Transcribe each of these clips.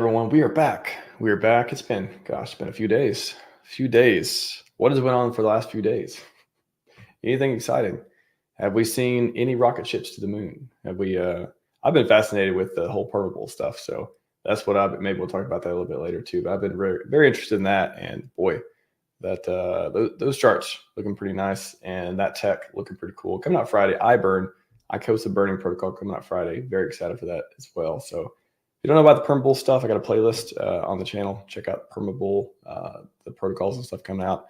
everyone. We are back. We are back. It's been a few days. What has went on for the last few days? Anything exciting? Have we seen any rocket ships to the moon? Have we? I've been fascinated with the whole purple stuff, so that's what maybe we'll talk about that a little bit later too. But I've been very, very interested in that, and boy, that those charts looking pretty nice, and that tech looking pretty cool. Coming out Friday, ICO's the burning protocol coming out Friday. Very excited for that as well. So if you don't know about the Permabull stuff, I got a playlist on the channel. Check out Permabull, the protocols and stuff coming out.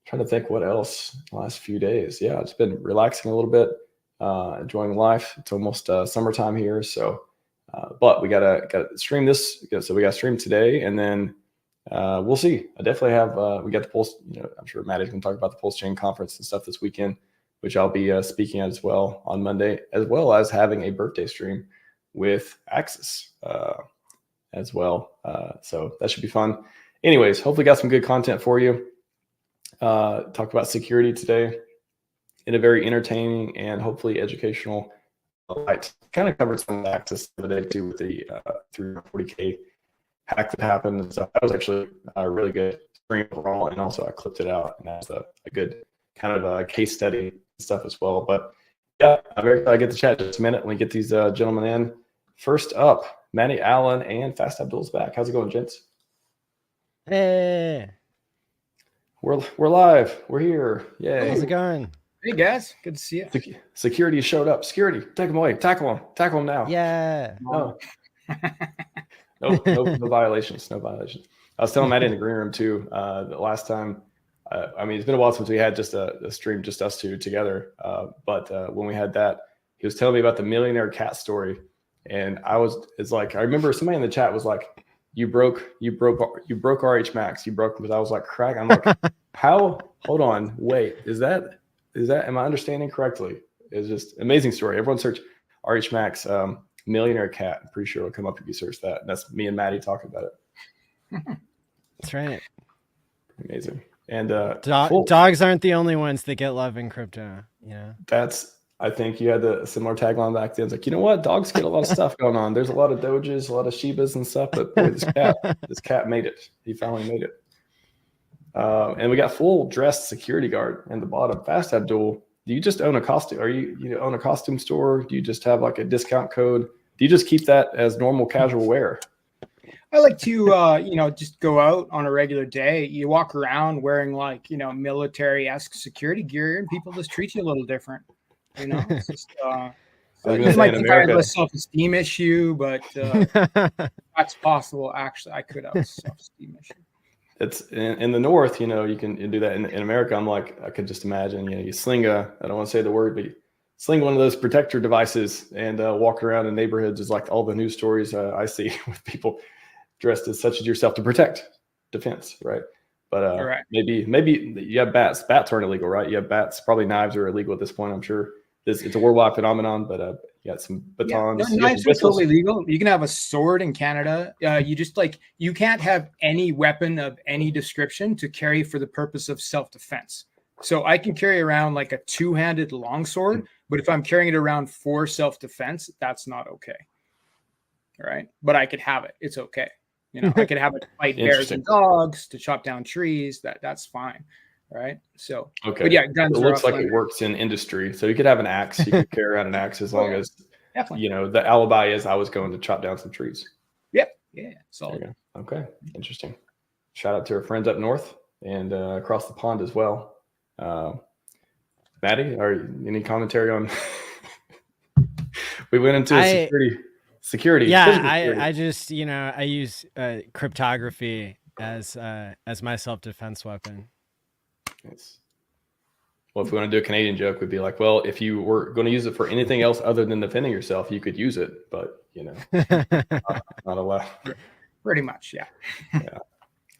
Trying to think what else the last few days. Yeah, it's been relaxing a little bit, enjoying life. It's almost summertime here, so but we gotta stream this. So we got to stream today, and then we'll see. I definitely have. We got the Pulse. I'm sure Maddie's gonna talk about the PulseChain conference and stuff this weekend, which I'll be speaking at as well on Monday, as well as having a birthday stream with Axis as well. So that should be fun. Anyways, hopefully got some good content for you. Talked about security today in a very entertaining and hopefully educational light. Kind of covered some of the Axis the other day too with the 340K hack that happened and stuff. That was actually a really good stream overall, and also I clipped it out, and that's a good kind of a case study stuff as well. But yeah, I'm very excited to get the chat just a minute when we get these gentlemen in. First up, Maddie, ALLin, and Fast Abdul's back. How's it going, gents? Hey, we're live. We're here. Yay. How's it going? Hey guys, good to see you. Security showed up. Security, take them away. Tackle them now. Yeah. No. No violations. No violations. I was telling Maddie in the green room too. The last time, I mean, it's been a while since we had just a stream, just us two together. But when we had that, he was telling me about the millionaire cat story, and it's like I remember somebody in the chat was like, "You broke RH Max. You broke." But I was like, "Crack." I'm like, "How? Hold on, wait. Is that? Am I understanding correctly?" It's just amazing story. Everyone search RH Max millionaire cat. I'm pretty sure it'll come up if you search that. And that's me and Maddie talking about it. That's right. Amazing. And dogs aren't the only ones that get love in crypto. Yeah. I think you had a similar tagline back then. It's like, you know what? Dogs get a lot of stuff going on. There's a lot of Doges, a lot of Shibas and stuff, but boy, this cat made it. He finally made it. And we got full dressed security guard in the bottom. Fast Abdul, do you just own a costume? Are you own a costume store? Do you just have like a discount code? Do you just keep that as normal casual wear? I like to, just go out on a regular day. You walk around wearing like, military-esque security gear, and people just treat you a little different. It's just, it might think I have a self-esteem issue, but that's possible. Actually, I could have a self-esteem issue. It's in the North, you can do that. In America, I'm like, I could just imagine, you sling I don't want to say the word, but you sling one of those protector devices and walk around in neighborhoods is like all the news stories I see with people dressed as such as yourself to protect defense, right? But right. maybe you have bats. Bats aren't illegal, right? You have bats. Probably knives are illegal at this point, I'm sure. It's a worldwide phenomenon, but you got some batons. Yeah, knives are totally legal. You can have a sword in Canada. You can't have any weapon of any description to carry for the purpose of self-defense. So I can carry around like a two-handed longsword, but if I'm carrying it around for self-defense, that's not okay. All right, but I could have it. It's okay. I could have it to fight bears and dogs, to chop down trees. That's fine. Right. So, okay. But yeah, guns. It looks like it works in industry. So you could have an axe. You could carry around an axe as long as, the alibi is I was going to chop down some trees. Yep. Yeah. Solid. Okay. Interesting. Shout out to our friends up north and across the pond as well. Maddie, any commentary on? We went into security. Yeah, I just I use cryptography as my self-defense weapon. Nice. Well, if we want to do a Canadian joke, we'd be like, well, if you were going to use it for anything else other than defending yourself, you could use it, but not allowed. Pretty much, yeah. Yeah.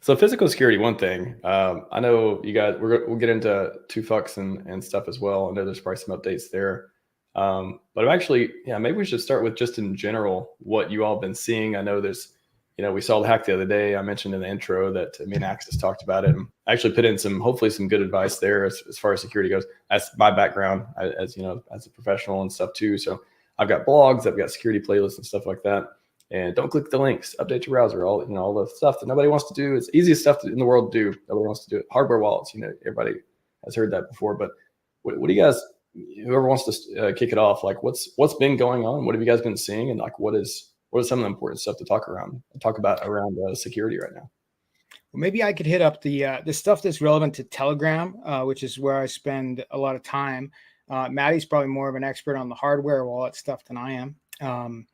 So physical security, one thing. I know you guys. We'll get into 2FUCs and stuff as well. I know there's probably some updates there. But I'm actually, maybe we should start with just in general what you all have been seeing. I know there's, we saw the hack the other day. I mentioned in the intro that me and Axis talked about it. And I actually put in hopefully some good advice there as far as security goes. That's my background as a professional and stuff too. So I've got blogs, I've got security playlists and stuff like that. And don't click the links. Update your browser. All the stuff that nobody wants to do. It's the easiest stuff in the world to do. Nobody wants to do it. Hardware wallets. Everybody has heard that before. But what do you guys? Whoever wants to kick it off, like what's been going on? What have you guys been seeing? And like what is some of the important stuff to talk about around security right now? Well, maybe I could hit up the stuff that's relevant to Telegram, which is where I spend a lot of time. Maddie's probably more of an expert on the hardware wallet stuff than I am.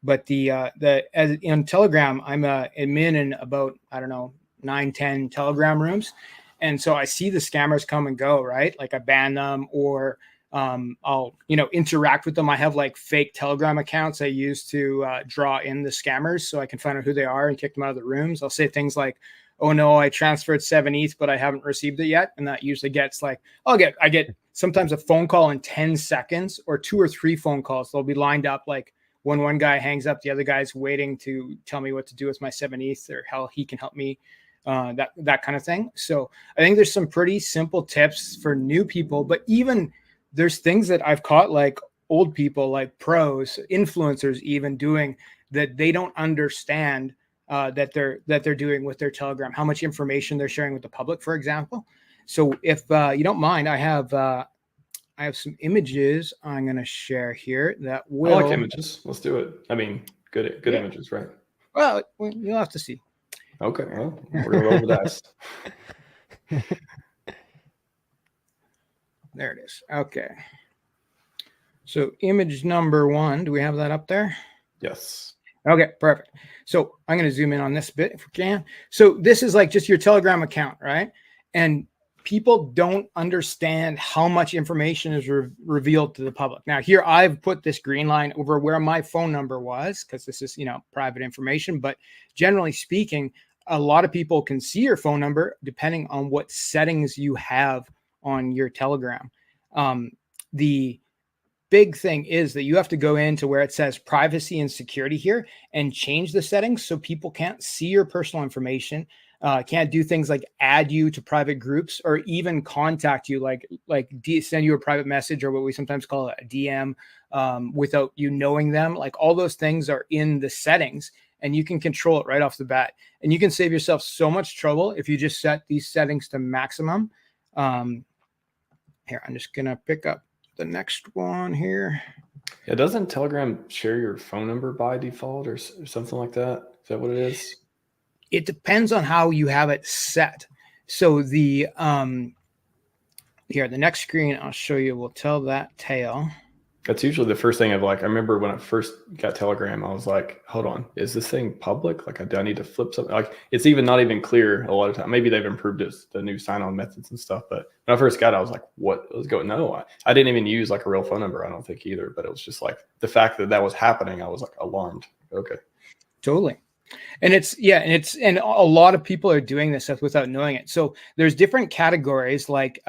But as in Telegram, I'm a admin in about, I don't know, 9-10 Telegram rooms. And so I see the scammers come and go, right? Like I ban them or I'll, interact with them. I have like fake Telegram accounts I use to draw in the scammers so I can find out who they are and kick them out of the rooms. I'll say things like, oh no, I transferred 7 ETH, but I haven't received it yet. And that usually gets like, I get sometimes a phone call in 10 seconds or 2 or 3 phone calls. They'll be lined up like when one guy hangs up, the other guy's waiting to tell me what to do with my 7 ETH or how he can help me, that kind of thing. So I think there's some pretty simple tips for new people, but even there's things that I've caught like old people, like pros, influencers even doing that they don't understand that they're doing with their Telegram, how much information they're sharing with the public, for example. So if you don't mind, I have some images I'm going to share here that will. I like images. Let's do it. I mean, good images, right? Well, you'll have to see. Okay, well, we're going to roll the dice. There it is. Okay. So image number 1, do we have that up there? Yes. Okay, perfect. So I'm going to zoom in on this bit if we can. So this is like just your Telegram account, right? And people don't understand how much information is revealed to the public. Now here I've put this green line over where my phone number was because this is, private information. But generally speaking, a lot of people can see your phone number depending on what settings you have on your Telegram. The big thing is that you have to go into where it says privacy and security here and change the settings so people can't see your personal information, can't do things like add you to private groups or even contact you, like send you a private message or what we sometimes call a DM without you knowing them. Like all those things are in the settings and you can control it right off the bat. And you can save yourself so much trouble if you just set these settings to maximum. Here, I'm just going to pick up the next one here. Yeah, doesn't Telegram share your phone number by default or something like that? Is that what it is? It depends on how you have it set. So the next screen I'll show you will tell that tale. That's usually the first thing I remember when I first got Telegram, I was like, hold on, is this thing public? Like, do I need to flip something? Like, it's not even clear a lot of time. Maybe they've improved the new sign-on methods and stuff. But when I first got it, I was like, what? Let's go. No, I didn't even use like a real phone number, I don't think either. But it was just like the fact that was happening, I was like alarmed. Okay. Totally. And and a lot of people are doing this stuff without knowing it. So there's different categories like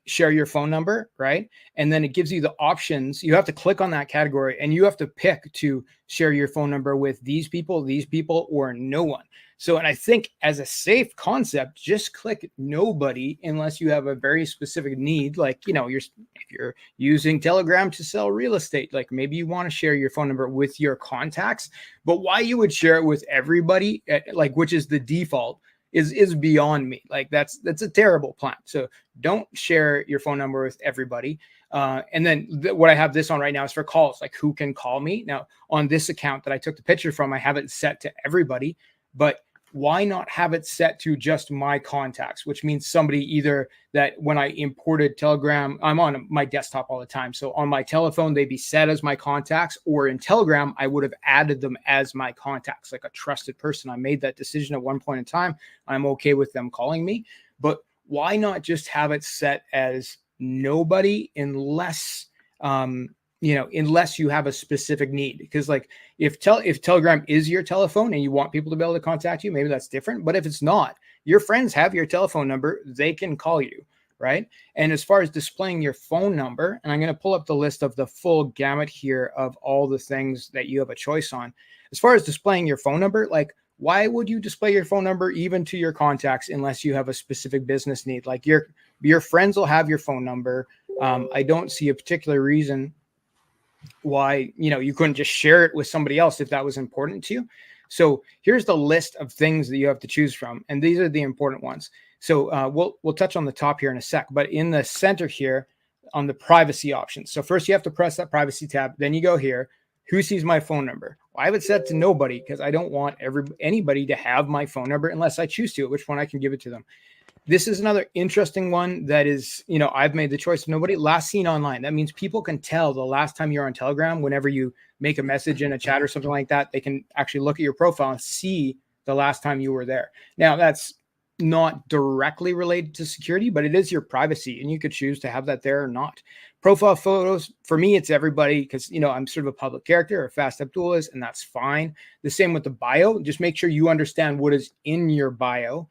share your phone number, right? And then it gives you the options. You have to click on that category and you have to pick to share your phone number with these people, or no one. So, and I think as a safe concept, just click nobody unless you have a very specific need. Like, if you're using Telegram to sell real estate, like maybe you want to share your phone number with your contacts, but why you would share it with everybody, which is the default, is beyond me. Like that's a terrible plan. So don't share your phone number with everybody. And then what I have this on right now is for calls, like who can call me. Now on this account that I took the picture from, I have it set to everybody, but why not have it set to just my contacts, which means somebody either that when I imported Telegram, I'm on my desktop all the time. So on my telephone, they'd be set as my contacts, or in Telegram, I would have added them as my contacts, like a trusted person. I made that decision at one point in time. I'm okay with them calling me, but why not just have it set as nobody unless, unless you have a specific need? Because like if Telegram is your telephone and you want people to be able to contact you, maybe that's different. But if it's not, your friends have your telephone number, they can call you, right? And as far as displaying your phone number, and I'm going to pull up the list of the full gamut here of all the things that you have a choice on. As far as displaying your phone number, like why would you display your phone number even to your contacts unless you have a specific business need? Like your friends will have your phone number. I don't see a particular reason why, you couldn't just share it with somebody else if that was important to you. So here's the list of things that you have to choose from. And these are the important ones. So we'll touch on the top here in a sec, but in the center here on the privacy options. So first you have to press that privacy tab. Then you go here, who sees my phone number? Well, I have it set to nobody because I don't want anybody to have my phone number unless I choose to, at which point I can give it to them. This is another interesting one that is, I've made the choice of nobody. Last seen online. That means people can tell the last time you're on Telegram. Whenever you make a message in a chat or something like that, they can actually look at your profile and see the last time you were there. Now, that's not directly related to security, but it is your privacy, and you could choose to have that there or not. Profile photos, for me, it's everybody because, I'm sort of a public character, or Fast Abdul is, and that's fine. The same with the bio. Just make sure you understand what is in your bio.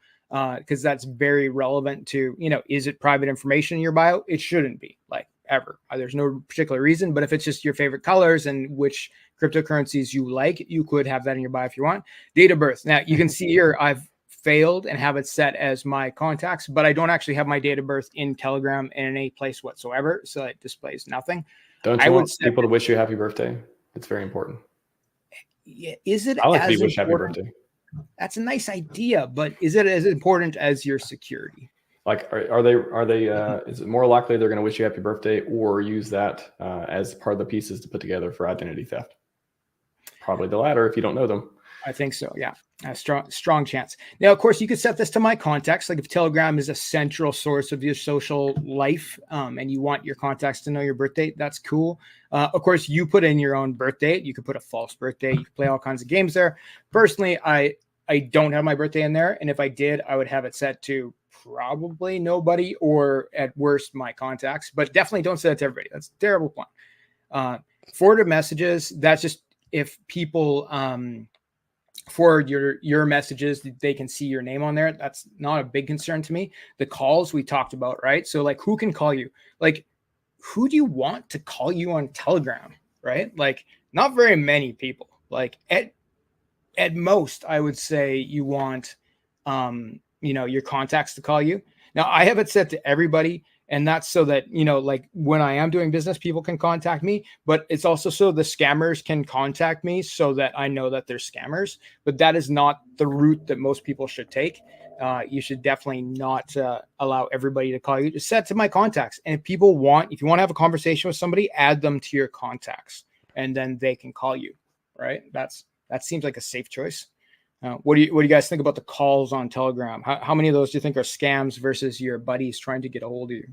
Because that's very relevant to, is it private information in your bio? It shouldn't be, like, ever. There's no particular reason, but if it's just your favorite colors and which cryptocurrencies you like, you could have that in your bio if you want. Date of birth. Now, you can see here, I've failed and have it set as my contacts, but I don't actually have my date of birth in Telegram in any place whatsoever, so it displays nothing. Don't you want people to wish you happy birthday? It's very important. Yeah, is it? I like to be wished happy birthday. That's a nice idea, but is it as important as your security? Like, are they? Is it more likely they're going to wish you happy birthday or use that as part of the pieces to put together for identity theft? Probably the latter if you don't know them. I think so. Yeah, a strong chance. Now, of course, you could set this to my contacts. Like if Telegram is a central source of your social life, and you want your contacts to know your birth date, that's cool. Of course, you put in your own birth date. You could put a false birth date. You can play all kinds of games there. Personally, I don't have my birthday in there, and if I did, I would have it set to probably nobody, or at worst my contacts. But definitely don't set it to everybody. That's a terrible plan. Forwarded messages. That's just if people forward your messages, they can see your name on there. That's not a big concern to me. The calls we talked about, right? So like, who can call you? Like, who do you want to call you on Telegram, right? Like, not very many people. Like at most, I would say you want, your contacts to call you. Now, I have it set to everybody, and that's so that, like when I am doing business, people can contact me, but it's also so the scammers can contact me so that I know that they're scammers. But that is not the route that most people should take. You should definitely not allow everybody to call you. Just set to my contacts. And if you want to have a conversation with somebody, add them to your contacts, and then they can call you, right? That seems like a safe choice. What do you guys think about the calls on Telegram? How many of those do you think are scams versus your buddies trying to get a hold of you?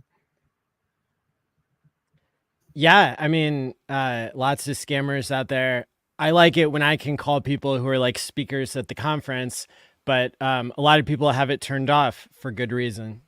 Yeah, I mean, lots of scammers out there. I like it when I can call people who are like speakers at the conference, but a lot of people have it turned off for good reason.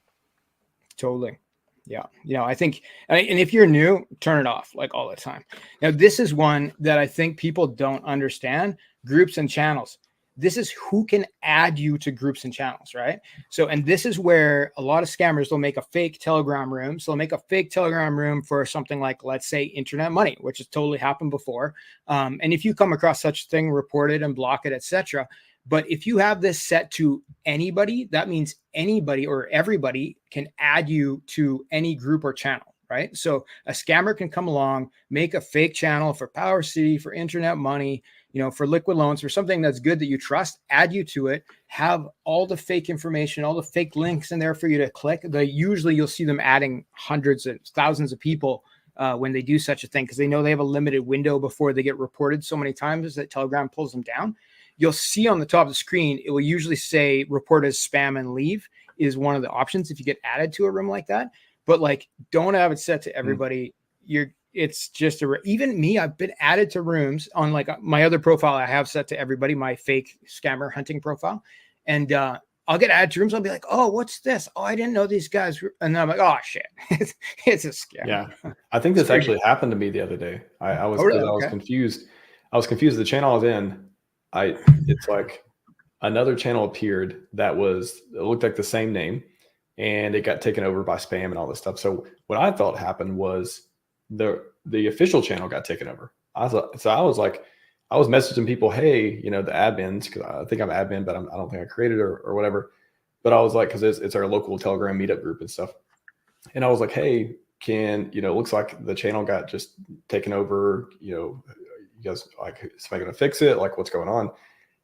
Totally. Yeah. I think, and if you're new, turn it off like all the time. Now, this is one that I think people don't understand: groups and channels. This is who can add you to groups and channels, right? So, and this is where a lot of scammers will make a fake Telegram room. So they'll make a fake Telegram room for something like, let's say, internet money, which has totally happened before. And if you come across such a thing, report it and block it, etc. But if you have this set to anybody, that means anybody or everybody can add you to any group or channel, right? So a scammer can come along, make a fake channel for Power City, for internet money, for liquid loans, for something that's good that you trust, add you to it, have all the fake information, all the fake links in there for you to click. Usually you'll see them adding hundreds of thousands of people when they do such a thing, because they know they have a limited window before they get reported so many times that Telegram pulls them down. You'll see on the top of the screen, it will usually say report as spam and leave is one of the options if you get added to a room like that. But like, don't have it set to everybody. It's just even me, I've been added to rooms on like my other profile. I have set to everybody, my fake scammer hunting profile. And I'll get added to rooms. I'll be like, oh, what's this? Oh, I didn't know these guys. And then I'm like, oh shit, it's a scam. Yeah. I think this actually happened to me the other day. I was confused. I was confused. The channel I was in, it's like another channel appeared it looked like the same name, and it got taken over by spam and all this stuff. So what I thought happened was the official channel got taken over. I was messaging people, hey, the admins, because I think I'm admin, but I don't think I created it or whatever. But I was like, because it's our local Telegram meetup group and stuff. And I was like, hey, can, you know, it looks like the channel got just taken over, you know, you guys like, is somebody going to fix it? Like, what's going on?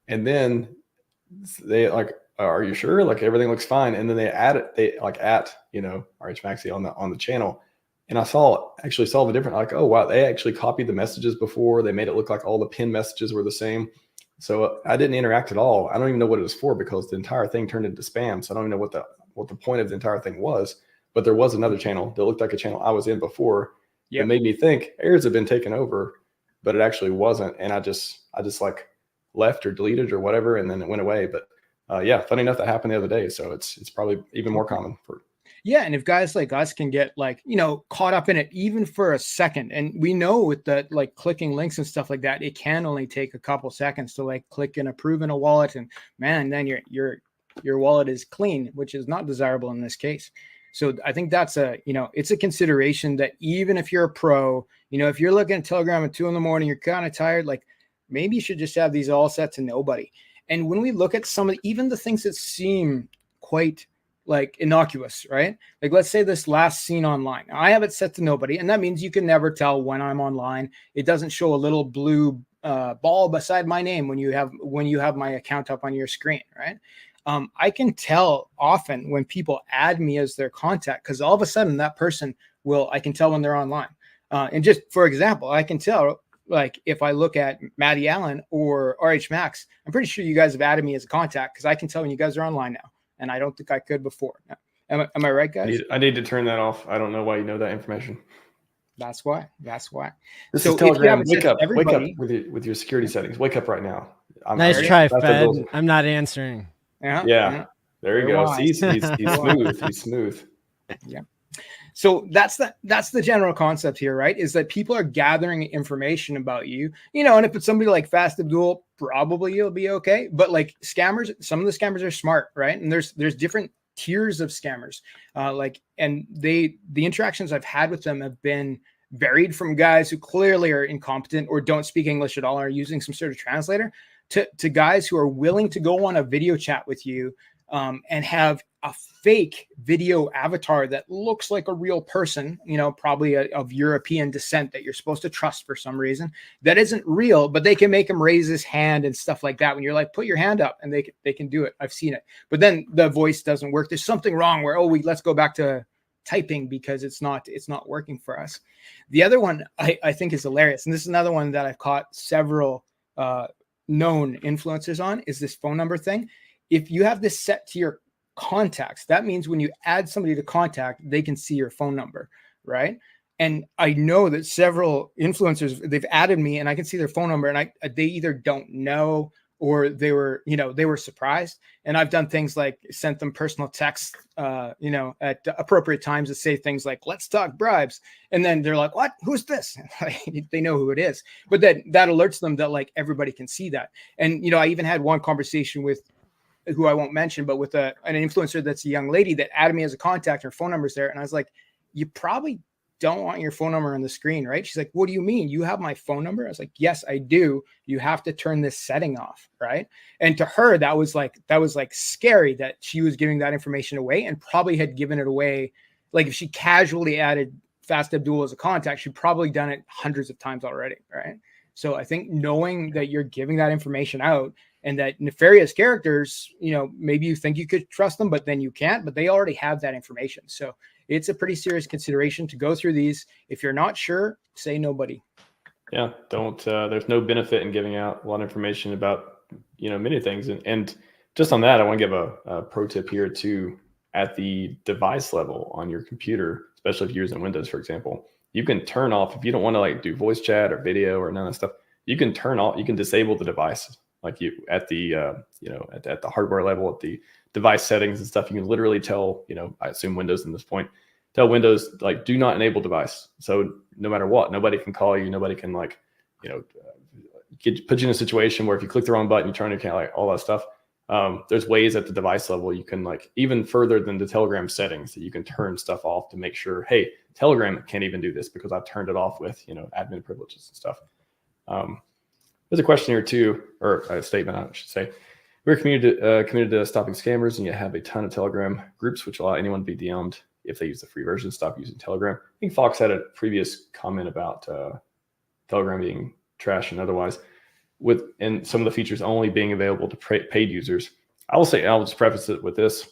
And then they like, are you sure? Like everything looks fine. And then they add it, they like at, you know, RH Maxi on the channel. And I actually saw the difference. Like, oh wow, they actually copied the messages before. They made it look like all the pin messages were the same. So I didn't interact at all. I don't even know what it was for, because the entire thing turned into spam. So I don't even know what the point of the entire thing was. But there was another channel that looked like a channel I was in before. Yep. It made me think errors have been taken over, but it actually wasn't. And I just like left or deleted or whatever, and then it went away. But yeah, funny enough, that happened the other day. So it's probably even more common for. Yeah. And if guys like us can get like, you know, caught up in it even for a second, and we know with the like clicking links and stuff like that, it can only take a couple seconds to like click and approve in a wallet, and man, then your wallet is clean, which is not desirable in this case. So I think that's it's a consideration that even if you're a pro, you know, if you're looking at Telegram at 2 a.m, you're kind of tired, like maybe you should just have these all set to nobody. And when we look at some of even the things that seem quite like innocuous, right? Like let's say this last scene online, I have it set to nobody, and that means you can never tell when I'm online. It doesn't show a little blue ball beside my name when you have my account up on your screen, right? I can tell often when people add me as their contact, because all of a sudden that person I can tell when they're online. And just for example, I can tell, like if I look at Matty Allen or RH Max, I'm pretty sure you guys have added me as a contact, because I can tell when you guys are online now. And I don't think I could before. Am I right, guys? I need to turn that off. I don't know why you know that information. That's why. This is Telegram. Wake up with your security settings. Wake up right now. Nice try, Fed. I'm not answering. Yeah. There you go. See, he's smooth. He's smooth. Yeah. So that's the general concept here, right? Is that people are gathering information about you, you know, and if it's somebody like Fast Abdul, probably you'll be okay. But like scammers, some of the scammers are smart, right? And there's different tiers of scammers. And the interactions I've had with them have been varied, from guys who clearly are incompetent or don't speak English at all, or are using some sort of translator, to guys who are willing to go on a video chat with you and have a fake video avatar that looks like a real person, you know, probably of European descent, that you're supposed to trust for some reason, that isn't real, but they can make him raise his hand and stuff like that. When you're like, put your hand up, and they can do it. I've seen it, but then the voice doesn't work. There's something wrong where, let's go back to typing because it's not working for us. The other one I think is hilarious, and this is another one that I've caught several known influencers on, is this phone number thing. If you have this set to your contacts, that means when you add somebody to contact, they can see your phone number, right? And I know that several influencers, they've added me and I can see their phone number, and they either don't know or they were surprised. And I've done things like sent them personal texts, at appropriate times that say things like, let's talk bribes. And then they're like, what, who's this? They know who it is, but that alerts them that like everybody can see that. And, you know, I even had one conversation with, who I won't mention, but with an influencer that's a young lady that added me as a contact. Her phone number's there. And I was like, you probably don't want your phone number on the screen, right? She's like, what do you mean? You have my phone number? I was like, yes, I do. You have to turn this setting off, right? And to her, that was like scary that she was giving that information away, and probably had given it away. Like if she casually added Fast Abdul as a contact, she'd probably done it hundreds of times already, right? So I think knowing that you're giving that information out, and that nefarious characters, you know, maybe you think you could trust them, but then you can't, but they already have that information. So it's a pretty serious consideration to go through these. If you're not sure, say nobody. Yeah, don't, there's no benefit in giving out a lot of information about, you know, many things. And just on that, I want to give a pro tip here too. At the device level on your computer, especially if you're using Windows, for example, you can turn off, if you don't want to like do voice chat or video or none of that stuff, you can disable the device. Like you at the at the hardware level, at the device settings and stuff, you can literally tell, you know, I assume Windows at this point, tell Windows like do not enable device. So no matter what, nobody can call you, nobody can like, you know, put you in a situation where if you click the wrong button, you turn your account, like all that stuff. There's ways at the device level you can like even further than the Telegram settings that you can turn stuff off to make sure, hey, Telegram can't even do this because I've turned it off with, you know, admin privileges and stuff. There's a question here too, or a statement, I should say. We're committed to stopping scammers, and you have a ton of Telegram groups which allow anyone to be DM'd if they use the free version, stop using Telegram. I think Fox had a previous comment about Telegram being trash and otherwise, and some of the features only being available to paid users. I will say, I'll just preface it with this: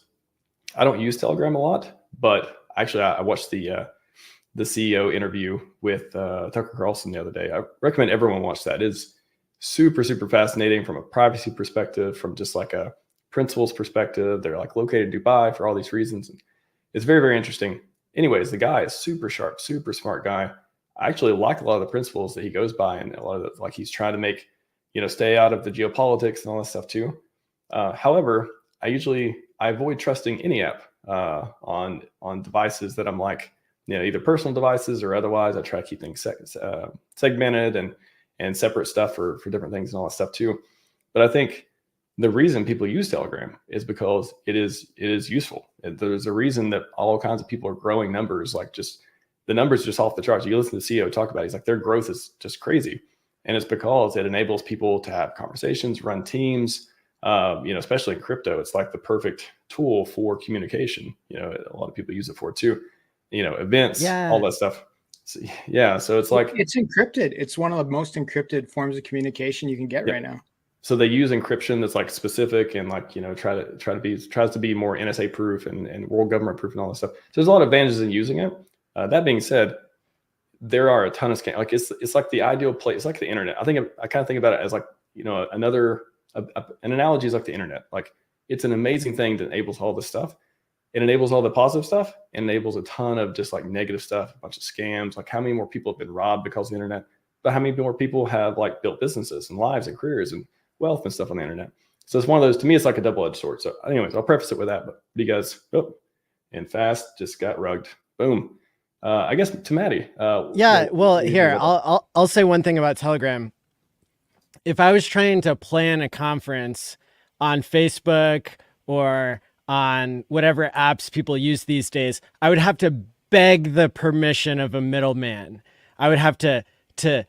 I don't use Telegram a lot, but actually, I watched the CEO interview with Tucker Carlson the other day. I recommend everyone watch that. It is super, super fascinating from a privacy perspective, from just like a principles perspective. They're like located in Dubai for all these reasons. And it's very, very interesting. Anyways, the guy is super sharp, super smart guy. I actually like a lot of the principles that he goes by, and a lot of the, like he's trying to make, stay out of the geopolitics and all that stuff too. However, I avoid trusting any app on devices that I'm like, either personal devices or otherwise. I try to keep things segmented and separate stuff for different things and all that stuff too. But I think the reason people use Telegram is because it is useful. There's a reason that all kinds of people are growing numbers, like just the numbers just off the charts. You listen to the CEO talk about it, he's like, their growth is just crazy. And it's because it enables people to have conversations, run teams, especially in crypto. It's like the perfect tool for communication. A lot of people use it for it too. Events, all that stuff. So, so it's like it's encrypted. It's one of the most encrypted forms of communication you can get right now. So they use encryption that's like specific and like tries to be more NSA proof and world government proof and all that stuff. So there's a lot of advantages in using it. That being said, there are a ton of scams. Like it's like the ideal place. It's like the internet. I kind of think about it as like an analogy is like the internet. Like it's an amazing thing that enables all this stuff. It enables all the positive stuff. It enables a ton of just like negative stuff, a bunch of scams. Like how many more people have been robbed because of the internet? But how many more people have like built businesses and lives and careers and wealth and stuff on the internet? So it's one of those. To me, it's like a double-edged sword. So, anyways, I'll preface it with that. But what do you guys? And fast just got rugged. Boom. I guess to Maddie. Here I'll say one thing about Telegram. If I was trying to plan a conference on Facebook or on whatever apps people use these days, I would have to beg the permission of a middleman. I would have to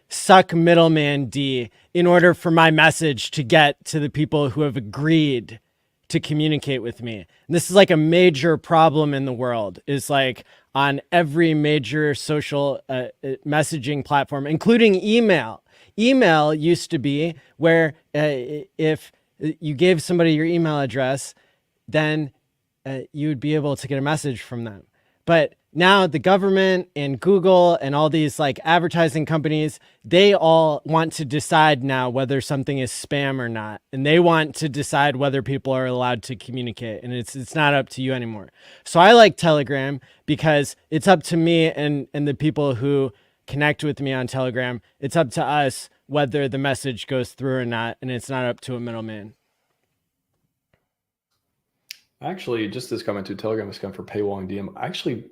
suck middleman D in order for my message to get to the people who have agreed to communicate with me. And this is like a major problem in the world, is like on every major social messaging platform, including email. Email used to be where if you gave somebody your email address, then you would be able to get a message from them. But now the government and Google and all these like advertising companies, they all want to decide now whether something is spam or not. And they want to decide whether people are allowed to communicate. And it's not up to you anymore. So I like Telegram because it's up to me and the people who connect with me on Telegram. It's up to us whether the message goes through or not. And it's not up to a middleman. Actually, just this comment to Telegram has come for paywalling DM. Actually,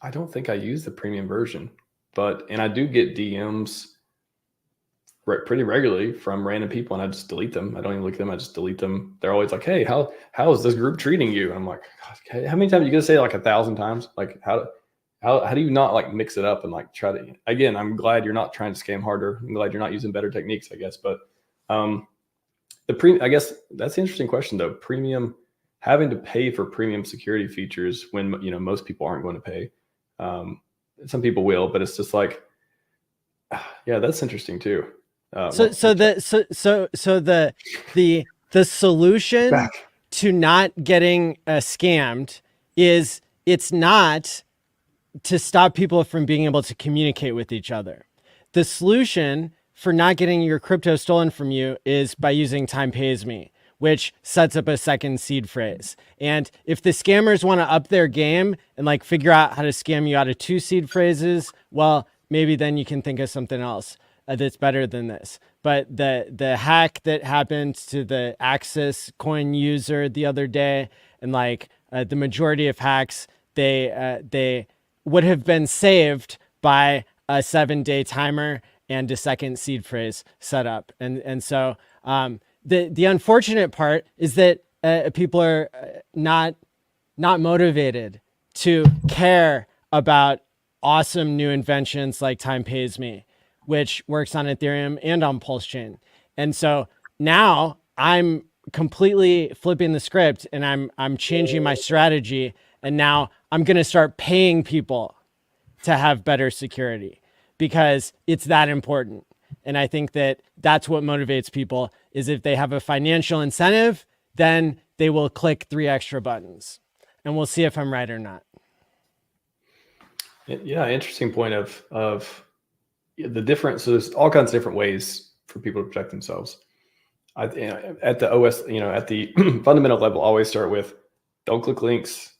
I don't think I use the premium version, and I do get DMs pretty regularly from random people, and I just delete them. I don't even look at them. I just delete them. They're always like, "Hey, how is this group treating you?" And I'm like, "Okay, how many times are you gonna say it? Like 1,000 times? Like how do you not like mix it up and like try to?" Again, I'm glad you're not trying to scam harder. I'm glad you're not using better techniques, I guess. But I guess that's the interesting question though. Premium, having to pay for premium security features when most people aren't going to pay. Some people will, but it's just like, yeah, that's interesting too. The solution to not getting scammed is it's not to stop people from being able to communicate with each other. The solution for not getting your crypto stolen from you is by using Time Pays Me, which sets up a second seed phrase. And if the scammers want to up their game and like figure out how to scam you out of 2 seed phrases, well, maybe then you can think of something else that's better than this. But the hack that happened to the Axis coin user the other day, and like the majority of hacks, they would have been saved by a 7-day timer and a second seed phrase set up. And so the unfortunate part is that people are not motivated to care about awesome new inventions like Time Pays Me, which works on Ethereum and on PulseChain. And so now I'm completely flipping the script and I'm changing my strategy. And now I'm going to start paying people to have better security because it's that important. And I think that that's what motivates people is if they have a financial incentive, then they will click 3 extra buttons. And we'll see if I'm right or not. Yeah, interesting point of the difference. So there's all kinds of different ways for people to protect themselves. At the OS, at the fundamental level, always start with don't click links,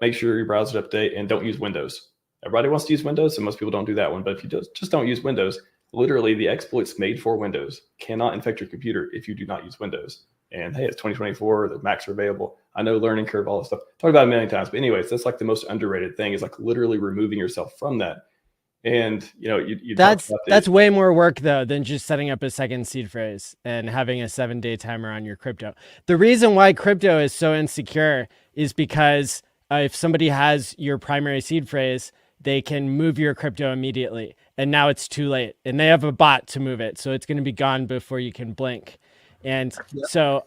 make sure your browser's update, and don't use Windows. Everybody wants to use Windows, and most people don't do that one. But if you just don't use Windows, literally the exploits made for Windows cannot infect your computer if you do not use Windows. And hey, it's 2024, the Macs are available. I know learning curve, all this stuff. Talked about it a million times. But anyways, that's like the most underrated thing is like literally removing yourself from that. And that's way more work though than just setting up a second seed phrase and having a 7-day timer on your crypto. The reason why crypto is so insecure is because if somebody has your primary seed phrase, they can move your crypto immediately. And now it's too late. And they have a bot to move it. So it's going to be gone before you can blink. And so,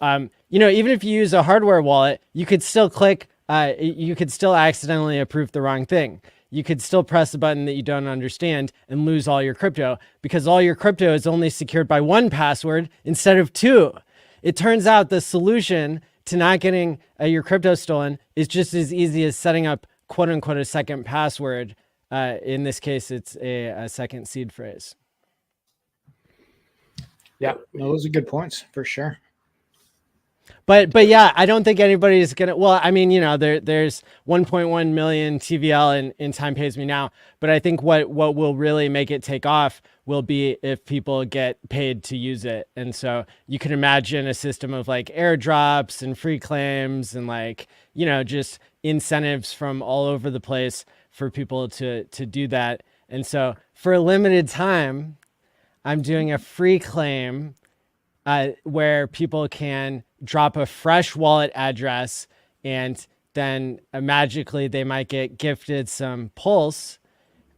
even if you use a hardware wallet, you could still click, you could still accidentally approve the wrong thing. You could still press a button that you don't understand and lose all your crypto because all your crypto is only secured by 1 password instead of 2. It turns out the solution to not getting your crypto stolen is just as easy as setting up quote unquote a second password. In this case, it's a second seed phrase. Yeah, those are good points for sure. But yeah, I don't think anybody's gonna. Well, I mean, there's 1.1 million TVL in Time Pays Me Now. But I think what will really make it take off will be if people get paid to use it. And so you can imagine a system of like airdrops and free claims and like just incentives from all over the place for people to do that. And so for a limited time, I'm doing a free claim where people can drop a fresh wallet address and then magically they might get gifted some Pulse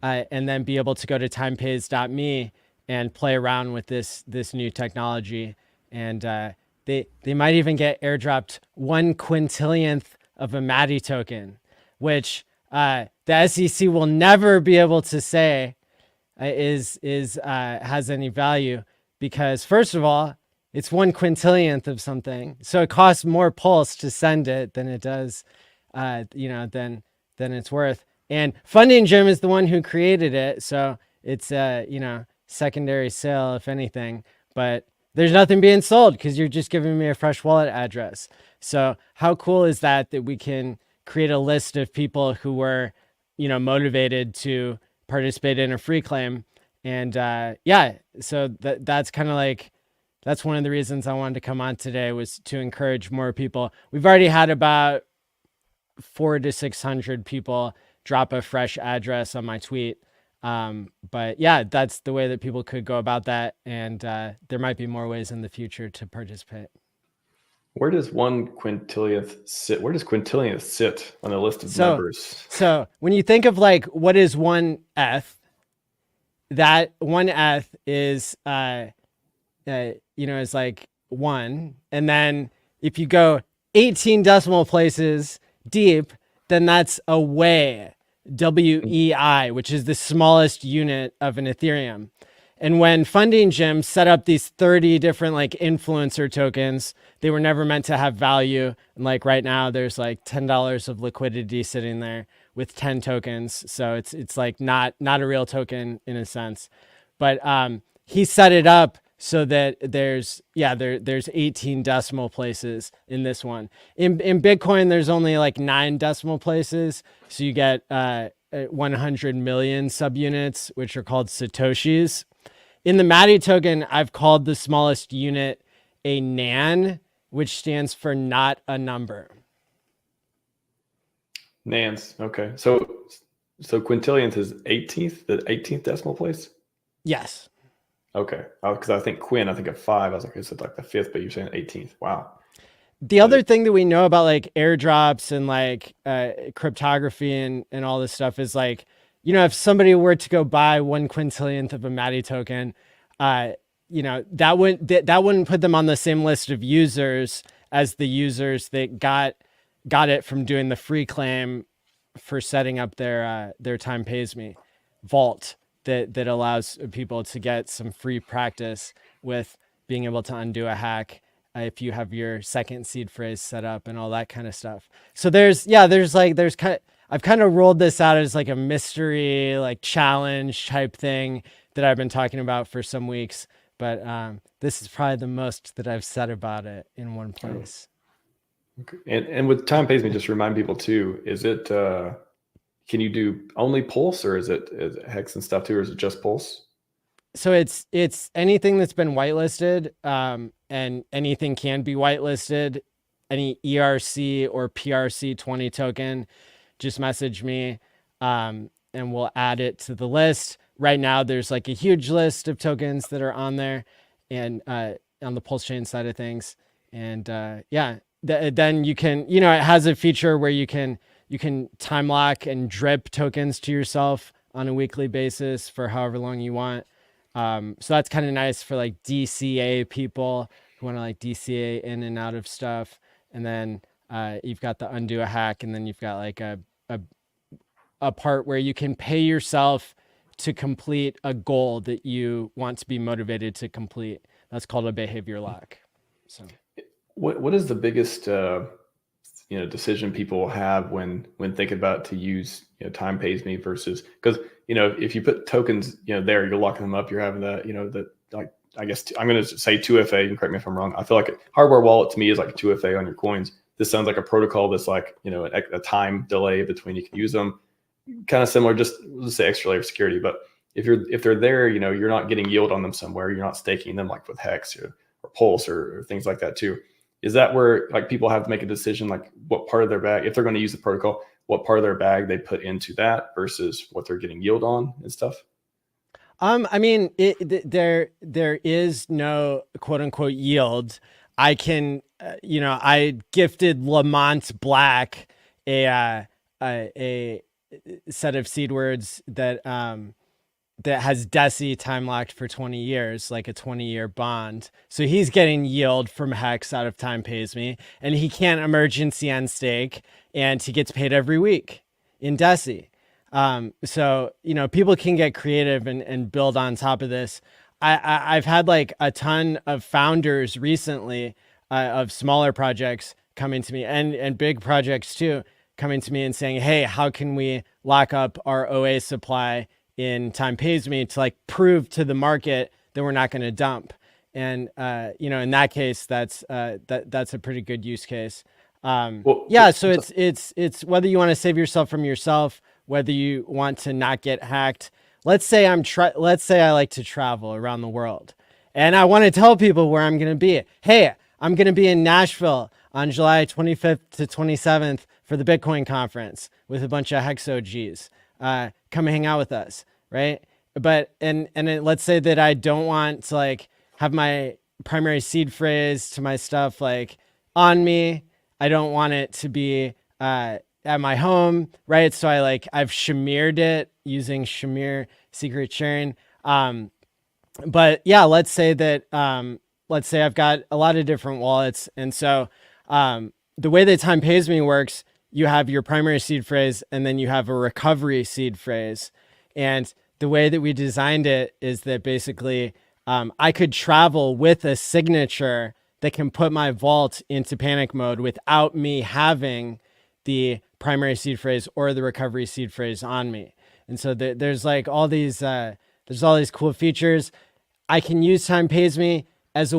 and then be able to go to timepays.me and play around with this new technology. And they might even get airdropped 1 quintillionth of a Matty token, which the SEC will never be able to say has any value because first of all, it's 1 quintillionth of something. So it costs more Pulse to send it than it does, than it's worth. And Funding Gym is the one who created it. So it's secondary sale, if anything, but there's nothing being sold because you're just giving me a fresh wallet address. So how cool is that we can create a list of people who were, motivated to participate in a free claim. And so that's kind of like, that's one of the reasons I wanted to come on today was to encourage more people. We've already had about 400 to 600 people drop a fresh address on my tweet. But yeah, that's the way that people could go about that. And there might be more ways in the future to participate. Where does 1 quintillionth sit? Where does quintillionth sit on the list of numbers? So when you think of like, what is 1 ETH, that 1 ETH is, is like 1. And then if you go 18 decimal places deep, then that's a WEI, WEI, which is the smallest unit of an Ethereum. And when Funding Gym set up these 30 different like influencer tokens, they were never meant to have value. And like right now, there's like $10 of liquidity sitting there with 10 tokens. So it's like not a real token in a sense. But he set it up so that there's 18 decimal places in this one. In Bitcoin, there's only like 9 decimal places. So you get 100 million subunits, which are called Satoshis. In the Matty token, I've called the smallest unit a NAN, which stands for not a number. NANs. Okay. So quintillionth is 18th, the 18th decimal place? Yes. Okay. Because I think I think of 5. I was like, is it like the 5th, but you're saying 18th. Wow. The other thing that we know about like airdrops and like cryptography and all this stuff is like, if somebody were to go buy 1 quintillionth of a Matty token, that wouldn't put them on the same list of users as the users that got it from doing the free claim for setting up their time pays me vault that allows people to get some free practice with being able to undo a hack if you have your second seed phrase set up and all that kind of stuff. So I've kind of rolled this out as like a mystery, like challenge type thing that I've been talking about for some weeks. But this is probably the most that I've said about it in one place. Okay. And with time pays me, just remind people too, is it, can you do only Pulse, or is it Hex and stuff too, or is it just Pulse? So it's anything that's been whitelisted, and anything can be whitelisted. Any ERC or PRC20 token, just message me, and we'll add it to the list. Right now, there's like a huge list of tokens that are on there, and on the PulseChain side of things. And then you can, it has a feature where you can time lock and drip tokens to yourself on a weekly basis for however long you want. So that's kind of nice for like DCA people who want to like DCA in and out of stuff. And then you've got the undo a hack, and then you've got like a part where you can pay yourself to complete a goal that you want to be motivated to complete. That's called a behavior lock. So what is the biggest decision people have when thinking about to use time pays me versus, because if you put tokens there, you're locking them up, you're having like, I guess I'm going to say 2FA, and correct me if I'm wrong. I feel like hardware wallet to me is like a 2FA on your coins. This sounds like a protocol that's like a time delay between you can use them, kind of similar, just let's say extra layer of security. But if they're there, you're not getting yield on them somewhere, you're not staking them like with Hex or Pulse or things like that too. Is that where like people have to make a decision, like what part of their bag, if they're going to use the protocol, what part of their bag they put into that versus what they're getting yield on and stuff? I mean, there is no quote unquote yield. I can, I gifted Lamont Black a set of seed words that has DESI time locked for 20 years, like a 20-year bond. So he's getting yield from Hex out of time pays me, and he can't emergency unstake, and he gets paid every week in DESI. So, people can get creative and build on top of this. I've had like a ton of founders recently of smaller projects coming to me and big projects too, coming to me and saying, hey, how can we lock up our OA supply in time pays me to like prove to the market that we're not going to dump. And, in that case, that's a pretty good use case. So it's whether you want to save yourself from yourself, whether you want to not get hacked. Let's say I like to travel around the world and I want to tell people where I'm going to be. Hey, I'm going to be in Nashville on July 25th to 27th for the Bitcoin conference with a bunch of Hex OGs. Come hang out with us. Right. But, let's say that I don't want to like have my primary seed phrase to my stuff, like on me. I don't want it to be, at my home. Right. So I've Shamir'd it using Shamir secret sharing. But yeah, let's say I've got a lot of different wallets. And so, the way that time pays me works, you have your primary seed phrase and then you have a recovery seed phrase. And the way that we designed it is that basically I could travel with a signature that can put my vault into panic mode without me having the primary seed phrase or the recovery seed phrase on me. And so there's like all these cool features. I can use time pays me as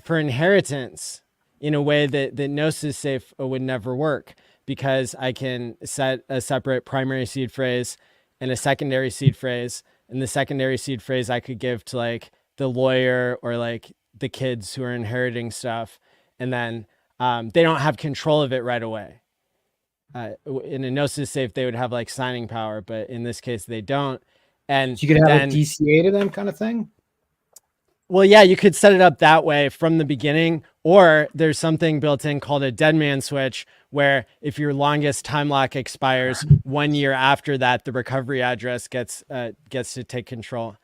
for inheritance in a way that Gnosis Safe would never work, because I can set a separate primary seed phrase and a secondary seed phrase. And the secondary seed phrase I could give to like the lawyer or like the kids who are inheriting stuff. And then they don't have control of it right away. In a Gnosis Safe, they would have like signing power, but in this case, they don't. And so you could have a DCA to them kind of thing? Well, yeah, you could set it up that way from the beginning, or there's something built in called a dead man switch, where if your longest time lock expires 1 year after that, the recovery address gets to take control.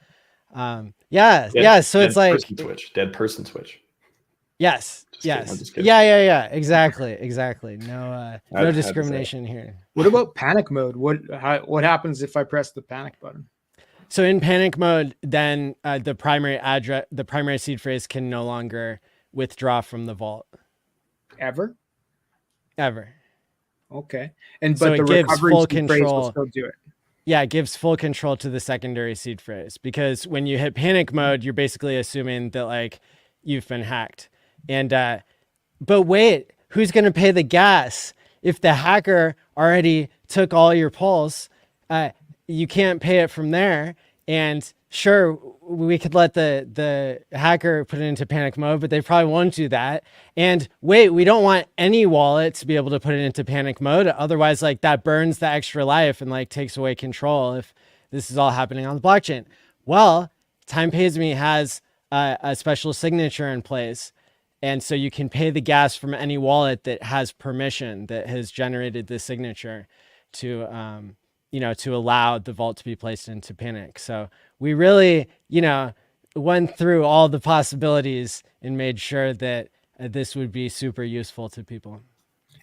So it's like dead person switch. Yes. Just kidding, I'm Yes. just kidding. Yeah. Exactly. No, Had no to say it. discrimination here. What about panic mode? What happens if I press the panic button? So in panic mode, then the primary seed phrase can no longer withdraw from the vault Ever? ever. Okay. So But the it gives recovery full seed phrase will control. still do it. Yeah, it gives full control to the secondary seed phrase, because when you hit panic mode, you're basically assuming that like you've been hacked. And but wait, who's going to pay the gas if the hacker already took all your pulse? You can't pay it from there. And sure, we could let the hacker put it into panic mode, but they probably won't do that. And wait, we don't want any wallet to be able to put it into panic mode. Otherwise, like that burns the extra life and like takes away control if this is all happening on the blockchain. Well, Time Pays Me has a special signature in place. And so you can pay the gas from any wallet that has permission, that has generated the signature to, to allow the vault to be placed into panic. So we really, went through all the possibilities and made sure that this would be super useful to people.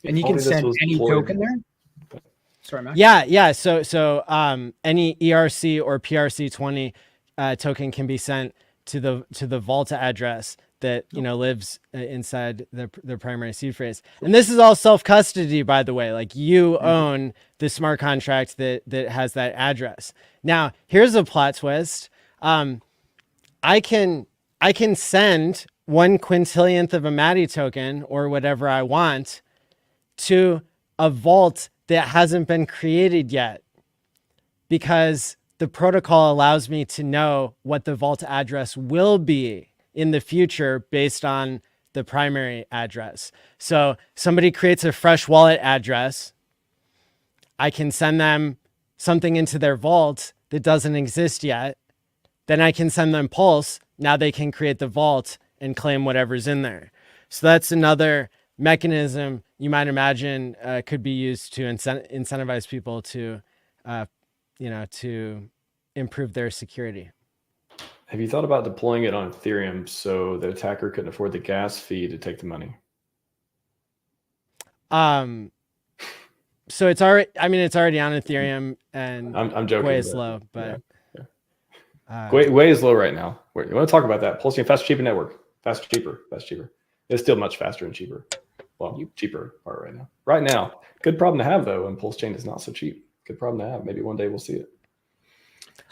And you Only can this send was any deployed. token there? Sorry, Matt. Yeah. So any ERC or PRC20 token can be sent to the vault address that lives inside the primary seed phrase. And this is all self-custody, by the way. Like you own the smart contract that has that address. Now, here's a plot twist. I can send 1/quintillionth of a Maddie token or whatever I want to a vault that hasn't been created yet, because the protocol allows me to know what the vault address will be in the future based on the primary address. So somebody creates a fresh wallet address. I can send them something into their vault that doesn't exist yet. Then I can send them Pulse. Now they can create the vault and claim whatever's in there. So that's another mechanism you might imagine could be used to incentivize people to, to improve their security. Have you thought about deploying it on Ethereum so the attacker couldn't afford the gas fee to take the money? So it's already on Ethereum, and I'm joking. Gwei is low, but Gwei is low right now. You want to talk about that? PulseChain, fast, cheaper network. Fast, cheaper. It's still much faster and cheaper. Well, cheaper part right now. Right now, good problem to have though. And PulseChain is not so cheap. Good problem to have. Maybe one day we'll see it.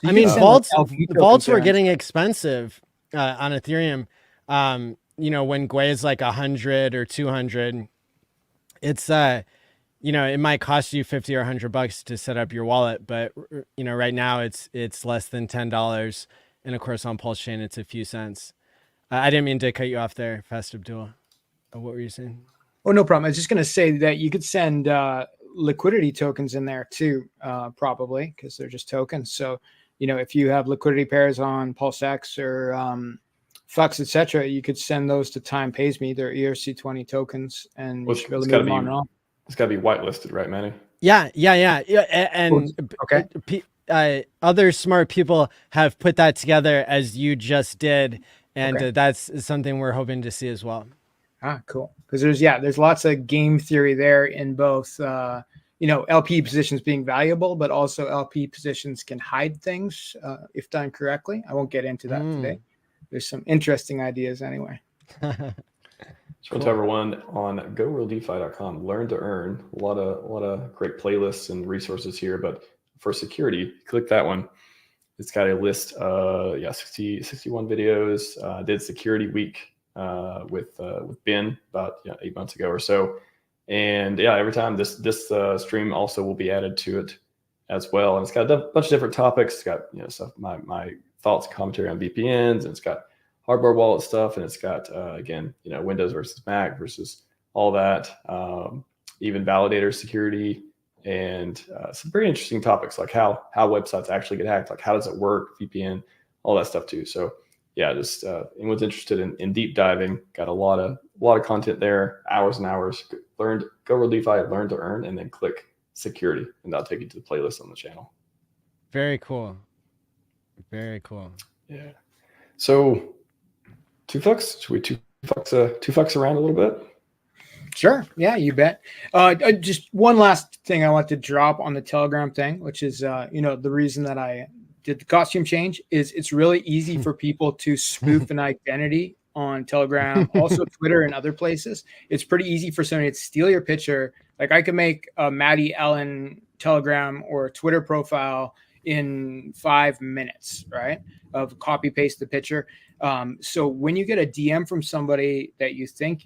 I mean, vaults were getting expensive on Ethereum. When Gwei is like 100 or 200, it's it might cost you $50 or $100 to set up your wallet, but right now it's less than $10, and of course on PulseChain it's a few cents. I didn't mean to cut you off there, Fast Abdul. What were you saying? Oh, no problem. I was just going to say that you could send liquidity tokens in there too, probably, because they're just tokens. So, if you have liquidity pairs on PulseX or Flux, etc., you could send those to Time Pays Me. They're ERC20 tokens, and you should be able to move them on and off. It's got to be whitelisted, right, Manny? Yeah. And okay. Other smart people have put that together as you just did, and that's something we're hoping to see as well. Ah, cool. Because there's lots of game theory there in both, LP positions being valuable, but also LP positions can hide things if done correctly. I won't get into that today. There's some interesting ideas anyway. So to everyone on GoRealDeFi.com, learn to earn. A lot of great playlists and resources here, but for security, click that one. It's got a list of 61 videos. I did Security Week with Ben about 8 months ago or so, and every time this stream also will be added to it as well. And it's got a bunch of different topics. It's got stuff, my thoughts, commentary on VPNs, and it's got hardware wallet stuff, and it's got again Windows versus Mac versus all that, even validator security, and some pretty interesting topics like how websites actually get hacked, like how does it work, VPN, all that stuff too. So just anyone's interested in deep diving, got a lot of content there, hours and hours. Go Real DeFi, learn to earn, and then click security, and that'll take you to the playlist on the channel. Very cool. Very cool. Yeah. So, two folks, should we two two fucks around a little bit? Sure. Yeah, you bet. Just one last thing I want to drop on the Telegram thing, which is, the reason that I did the costume change is it's really easy for people to spoof an identity on Telegram, also Twitter and other places. It's pretty easy for somebody to steal your picture. Like I could make a Maddie ALLin Telegram or Twitter profile in 5 minutes, right? Of copy paste the picture. So when you get a DM from somebody that you think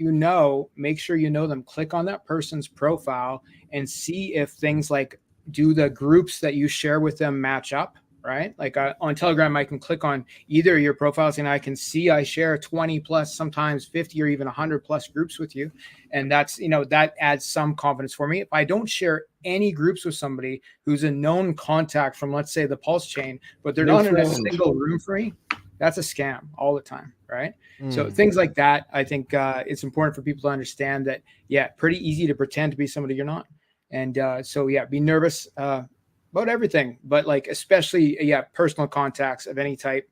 make sure you know them. Click on that person's profile and see if things like do the groups that you share with them match up, right? Like on Telegram, I can click on either of your profiles and I can see I share 20 plus, sometimes 50 or even 100 plus groups with you. And that's, that adds some confidence for me. If I don't share any groups with somebody who's a known contact from, let's say, the PulseChain, but they're not in a single room for me, that's a scam all the time, right? So things like that, I think it's important for people to understand that, pretty easy to pretend to be somebody you're not. And be nervous about everything, but like especially, personal contacts of any type.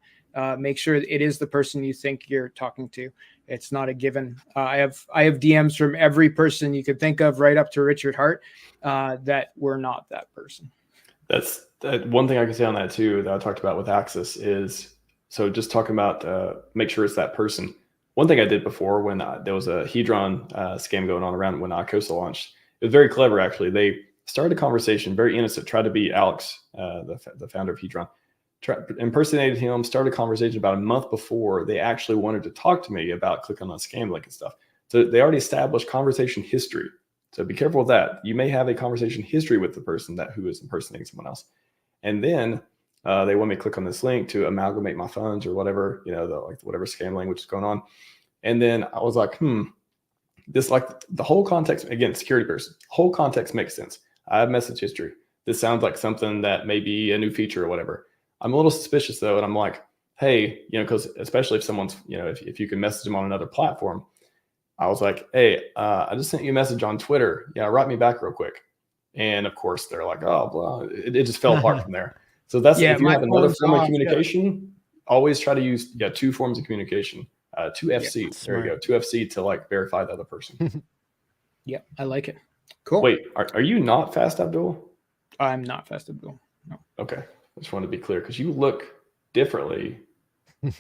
Make sure it is the person you think you're talking to. It's not a given. I have DMs from every person you could think of, right up to Richard Hart, that were not that person. That's one thing I can say on that too, that I talked about with Axis is, so just talking about make sure it's that person. One thing I did before when there was a Hedron scam going on around when Icosa launched, it was very clever actually. They started a conversation, very innocent, tried to be Alex, the founder of Hedron, impersonated him, started a conversation about a month before they actually wanted to talk to me about clicking on scam link and stuff. So they already established conversation history. So be careful with that. You may have a conversation history with the person who is impersonating someone else. And then they want me to click on this link to amalgamate my funds or whatever, whatever scam language is going on. And then I was like, this, like the whole context, again, security person, whole context makes sense. I have message history. This sounds like something that may be a new feature or whatever. I'm a little suspicious though. And I'm like, hey, because especially if someone's, if you can message them on another platform, I was like, hey, I just sent you a message on Twitter. Yeah, write me back real quick. And of course they're like, oh, well, it just fell apart from there. So that's, if you have another form of communication, always try to use, two forms of communication, 2FC, there you go, 2FC to like verify the other person. Yep, I like it. Cool. Wait, are you not Fast Abdul? I'm not Fast Abdul. No. Okay, I just want to be clear because you look differently,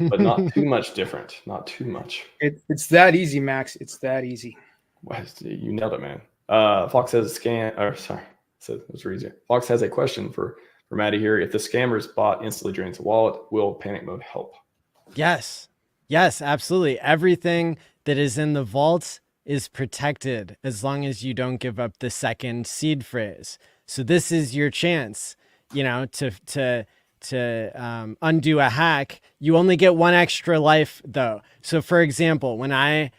but not too much different. Not too much. It's that easy, Max. It's that easy. Well, you nailed it, man. Fox has a scan. Or sorry, so it was easier. Fox has a question for Maddie here. If the scammer's bot instantly drains the wallet, will panic mode help? Yes, absolutely. Everything that is in the vault is protected as long as you don't give up the second seed phrase. So this is your chance, to undo a hack. You only get one extra life though. So for example, when I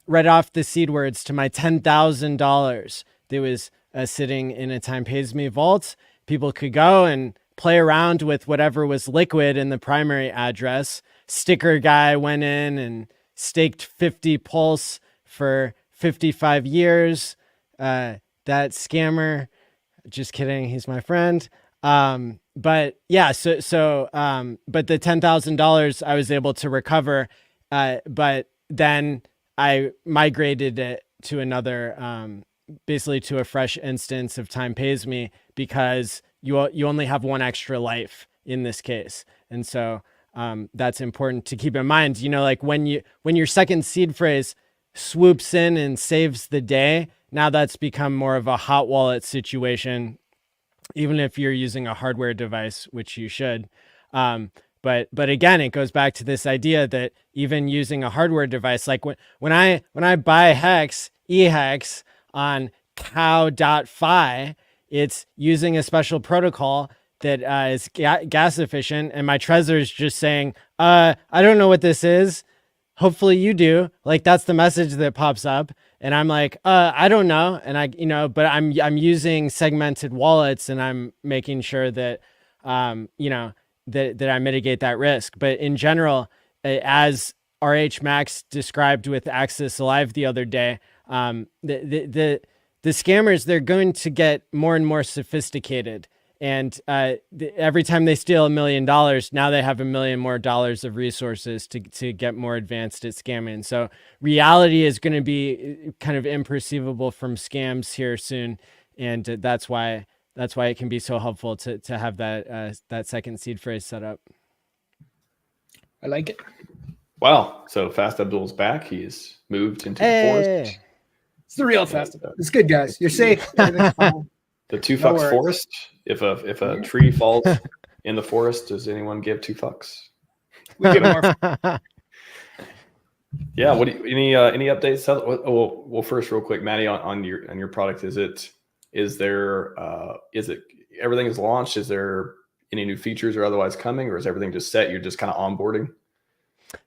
read off the seed words to my $10,000 that was sitting in a Time Pays Me vault, people could go and play around with whatever was liquid in the primary address. Sticker guy went in and staked 50 Pulse for 55 years. That scammer, just kidding, he's my friend. But yeah, but the $10,000 I was able to recover, but then I migrated it to another, basically to a fresh instance of Time Pays Me, because you only have one extra life in this case. And so that's important to keep in mind. Like when your second seed phrase swoops in and saves the day, now that's become more of a hot wallet situation, even if you're using a hardware device, which you should. But again, it goes back to this idea that even using a hardware device, like when I buy hex, eHex on cow.fi, it's using a special protocol that is gas efficient. And my Trezor is just saying, I don't know what this is. Hopefully you do. Like, that's the message that pops up. And I'm like, I don't know. And but I'm using segmented wallets, and I'm making sure that, that I mitigate that risk. But in general, as RH Max described with Axis Alive the other day, the scammers, they're going to get more and more sophisticated. And every time they steal $1 million, now they have $1 million more of resources to get more advanced at scamming. So reality is going to be kind of imperceivable from scams here soon, and that's why it can be so helpful to have that second seed phrase set up. I like it. Wow. So Fast Abdul's back. He's moved into the forest. It's the real Fast Abdul. It's good, guys. You're safe. Everything's fine. The 2 fucks forest. If a tree falls in the forest, does anyone give 2 fucks? We give more. Yeah. What do you, any updates? Well, first, real quick, Maddie, on your product, is it everything is launched? Is there any new features or otherwise coming, or is everything just set? You're just kind of onboarding.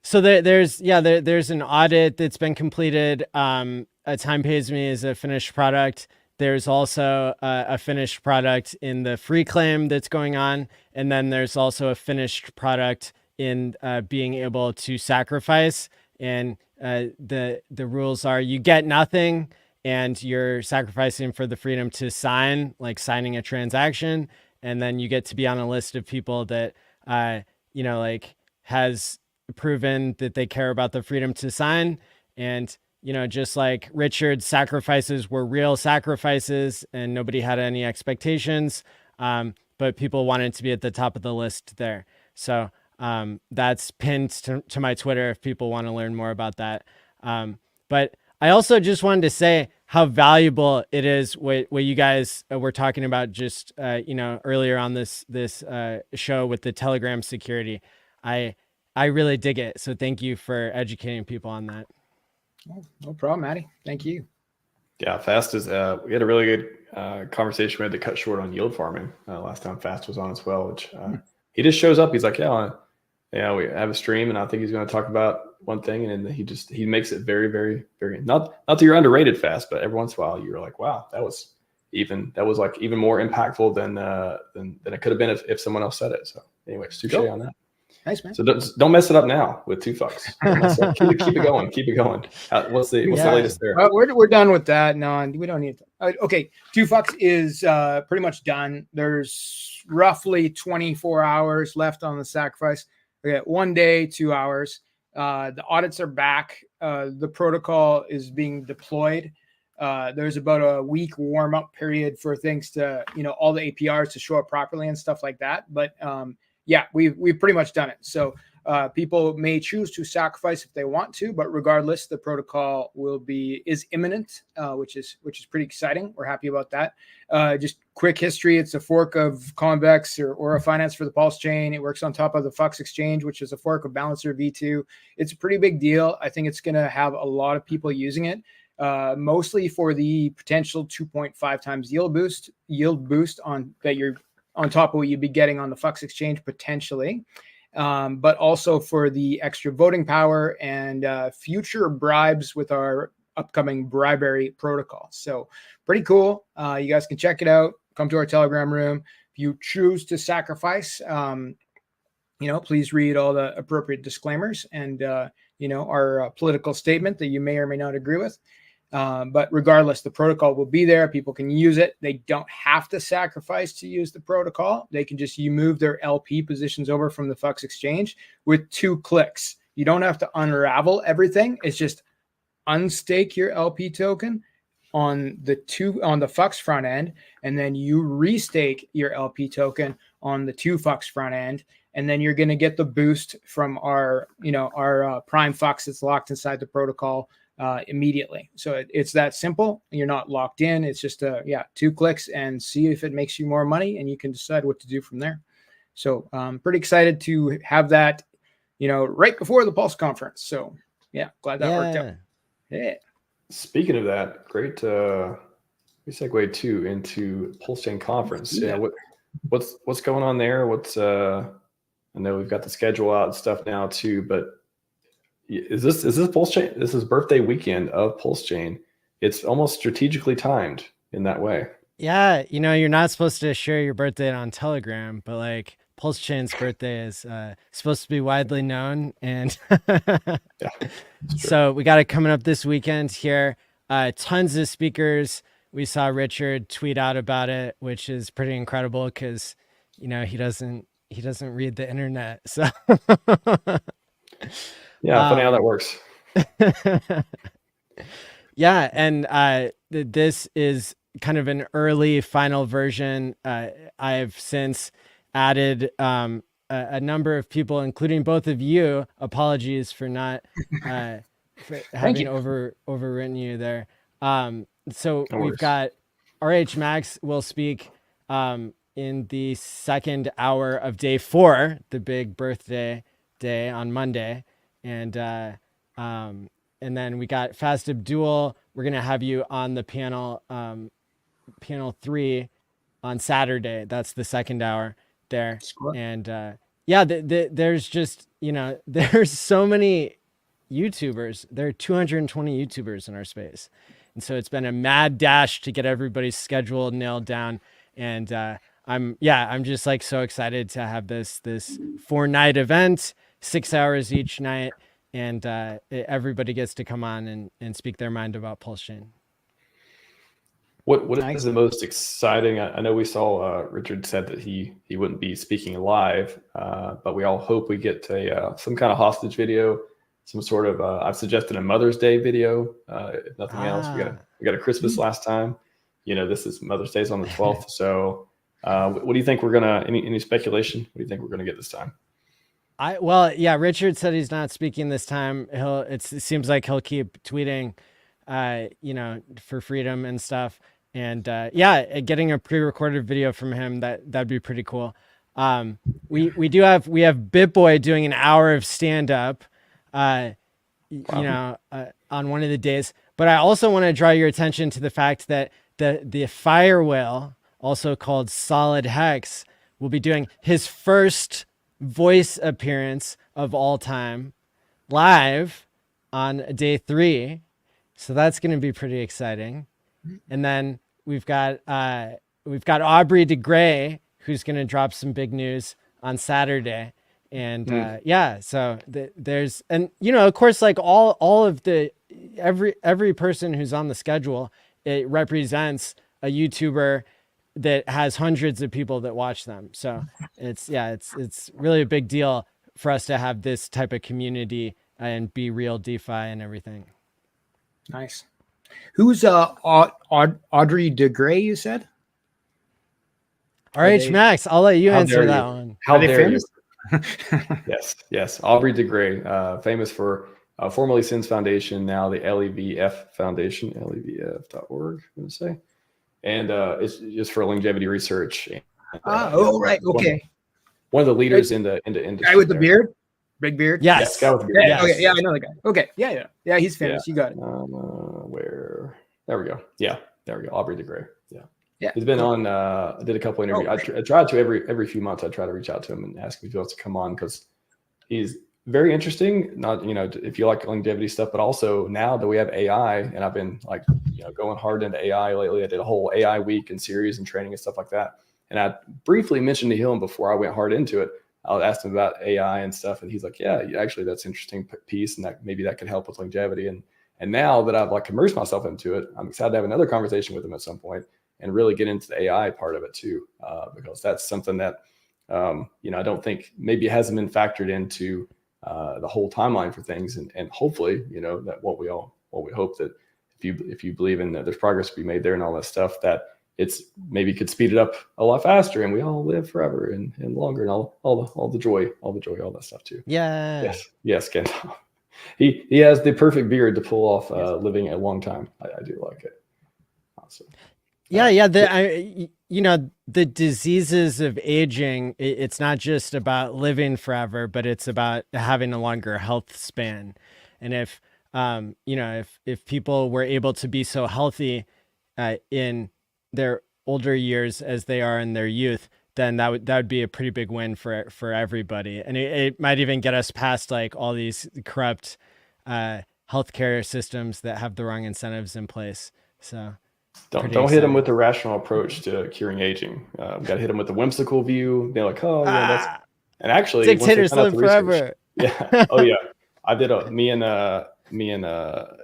So there's an audit that's been completed. Time Pays Me is a finished product. There's also a finished product in the free claim that's going on. And then there's also a finished product in being able to sacrifice. And the rules are you get nothing and you're sacrificing for the freedom to sign, like signing a transaction. And then you get to be on a list of people that, like has proven that they care about the freedom to sign. And just like Richard's sacrifices were real sacrifices and nobody had any expectations, but people wanted to be at the top of the list there. So that's pinned to my Twitter if people want to learn more about that. But I also just wanted to say how valuable it is what you guys were talking about just earlier on this show with the Telegram security. I really dig it. So thank you for educating people on that. Oh, no problem, Maddie. Thank you. Yeah, Fast is. We had a really good conversation. We had to cut short on yield farming last time Fast was on as well. Which he just shows up. He's like, yeah, we have a stream, and I think he's going to talk about one thing, and then he makes it very, very, very not that you're underrated, Fast, but every once in a while you're like, wow, that was like even more impactful than it could have been if someone else said it. So anyway, touche on that. Nice, man. So don't mess it up now with 2 fucks. Keep it going. Keep it going. What's the latest there? We're done with that. No, we don't need to. Okay, 2 fucks is pretty much done. There's roughly 24 hours left on the sacrifice. Okay, 1 day, 2 hours. The audits are back. The protocol is being deployed. There's about a week warm up period for things to, all the APRs to show up properly and stuff like that. But yeah, we've pretty much done it. So people may choose to sacrifice if they want to, but regardless, the protocol is imminent, which is pretty exciting. We're happy about that. Just quick history: it's a fork of Convex or a finance for the PulseChain. It works on top of the Fux Exchange, which is a fork of Balancer V2. It's a pretty big deal. I think it's going to have a lot of people using it. Mostly for the potential 2.5 times yield boost on that you're on top of what you'd be getting on the Fux Exchange potentially, but also for the extra voting power and future bribes with our upcoming bribery protocol. So pretty cool. You guys can check it out. Come to our Telegram room. If you choose to sacrifice, please read all the appropriate disclaimers and, our political statement that you may or may not agree with. But regardless, the protocol will be there. People can use it. They don't have to sacrifice to use the protocol. They can just move their LP positions over from the Fux Exchange with 2 clicks. You don't have to unravel everything. It's just unstake your LP token on the Fux front end, and then you restake your LP token on the 2 Fux front end. And then you're going to get the boost from our Prime Fux that's locked inside the protocol immediately. So it's that simple. You're not locked in. It's just 2 clicks and see if it makes you more money, and you can decide what to do from there. So I'm pretty excited to have that, right before the Pulse conference. So yeah, glad that worked out. Yeah. Speaking of that, great. We segue too into PulseChain conference. Yeah. What's going on there? I know we've got the schedule out and stuff now too, but is this PulseChain? This is birthday weekend of PulseChain. It's almost strategically timed in that way. Yeah, you're not supposed to share your birthday on Telegram, but like PulseChain's birthday is supposed to be widely known, and so we got it coming up this weekend here. Tons of speakers. we saw Richard tweet out about it, which is pretty incredible because, you know, he doesn't read the internet. So Yeah, funny how that works. yeah, and this is kind of an early final version. I've since added a number of people, including both of you. Apologies for not for having overwritten you there. So No we've worries. got RH Max will speak in the second hour of day 4, the big birthday day on Monday, and then we got Fast Abdul. We're gonna have you on the panel, panel 3 on Saturday. That's the second hour there. And yeah, there's just, you know, there's so many YouTubers. There are 220 YouTubers in our space. And so it's been a mad dash to get everybody's schedule nailed down. And I'm just like so excited to have this 4-night event, 6 hours each night. And everybody gets to come on and speak their mind about PulseChain. What is the most exciting? I know we saw Richard said that he wouldn't be speaking live, but we all hope we get some kind of hostage video, some sort of. I've suggested a Mother's Day video. If nothing else, we got a Christmas last time. You know, this is Mother's Day's on the 12th. So, what do you think we're gonna? Any speculation? What do you think we're gonna get this time? Richard said he's not speaking this time. It seems like he'll keep tweeting, you know, for freedom and stuff. And getting a pre-recorded video from him, that'd be pretty cool. We have BitBoy doing an hour of stand-up, you know, on one of the days. But I also want to draw your attention to the fact that the Fire Whale, also called Solid Hex, will be doing his first voice appearance of all time live on day 3. So that's going to be pretty exciting. And then we've got Aubrey de Grey, who's going to drop some big news on Saturday. And so there's, and you know, of course, like all of the every person who's on the schedule, it represents a YouTuber that has hundreds of people that watch them. So it's really a big deal for us to have this type of community and be real DeFi and everything. Nice. Who's Audrey de Grey, you said? RH Max, I'll let you answer that one. How dare you? Yes. Aubrey de Grey, famous for formerly Sins Foundation, now the LEVF Foundation, levf.org, I'm going to say. And it's just for longevity research. And, right. Okay. One of the leaders in the industry. Guy with the beard? Big beard? Yes. Guy with the beard. Yeah, okay, yeah, I know the guy. Okay. Yeah, he's famous. You got it. Where? There we go. Yeah, there we go. Aubrey de Grey. Yeah. He's been on. I did a couple interviews. I tried to every few months. I try to reach out to him and ask him if he wants to come on because he's very interesting. Not, you know, if you like longevity stuff, but also now that we have AI, and I've been like, you know, going hard into AI lately. I did a whole AI week and series and training and stuff like that. And I briefly mentioned to him before I went hard into it. I asked him about AI and stuff, and he's like, "Yeah, actually, that's an interesting piece, and that maybe that could help with longevity." And now that I've like immersed myself into it, I'm excited to have another conversation with him at some point and really get into the AI part of it too, because that's something that you know, I don't think maybe it hasn't been factored into the whole timeline for things, and hopefully, you know, that what we hope that if you believe in that there's progress to be made there and all that stuff, that it's maybe could speed it up a lot faster and we all live forever and longer and all the joy, all that stuff too. Yeah. Yes, Ken. He has the perfect beard to pull off living a long time. I do like it. Awesome. You know, the diseases of aging, it's not just about living forever, but it's about having a longer health span. And if, you know, if people were able to be so healthy in their older years as they are in their youth, then that would be a pretty big win for everybody. And it might even get us past like all these corrupt healthcare systems that have the wrong incentives in place. So don't hit them with the rational approach to curing aging. We got to hit them with the whimsical view. They're like, oh yeah, that's, and actually dictators live forever. Yeah. Oh yeah. I did me and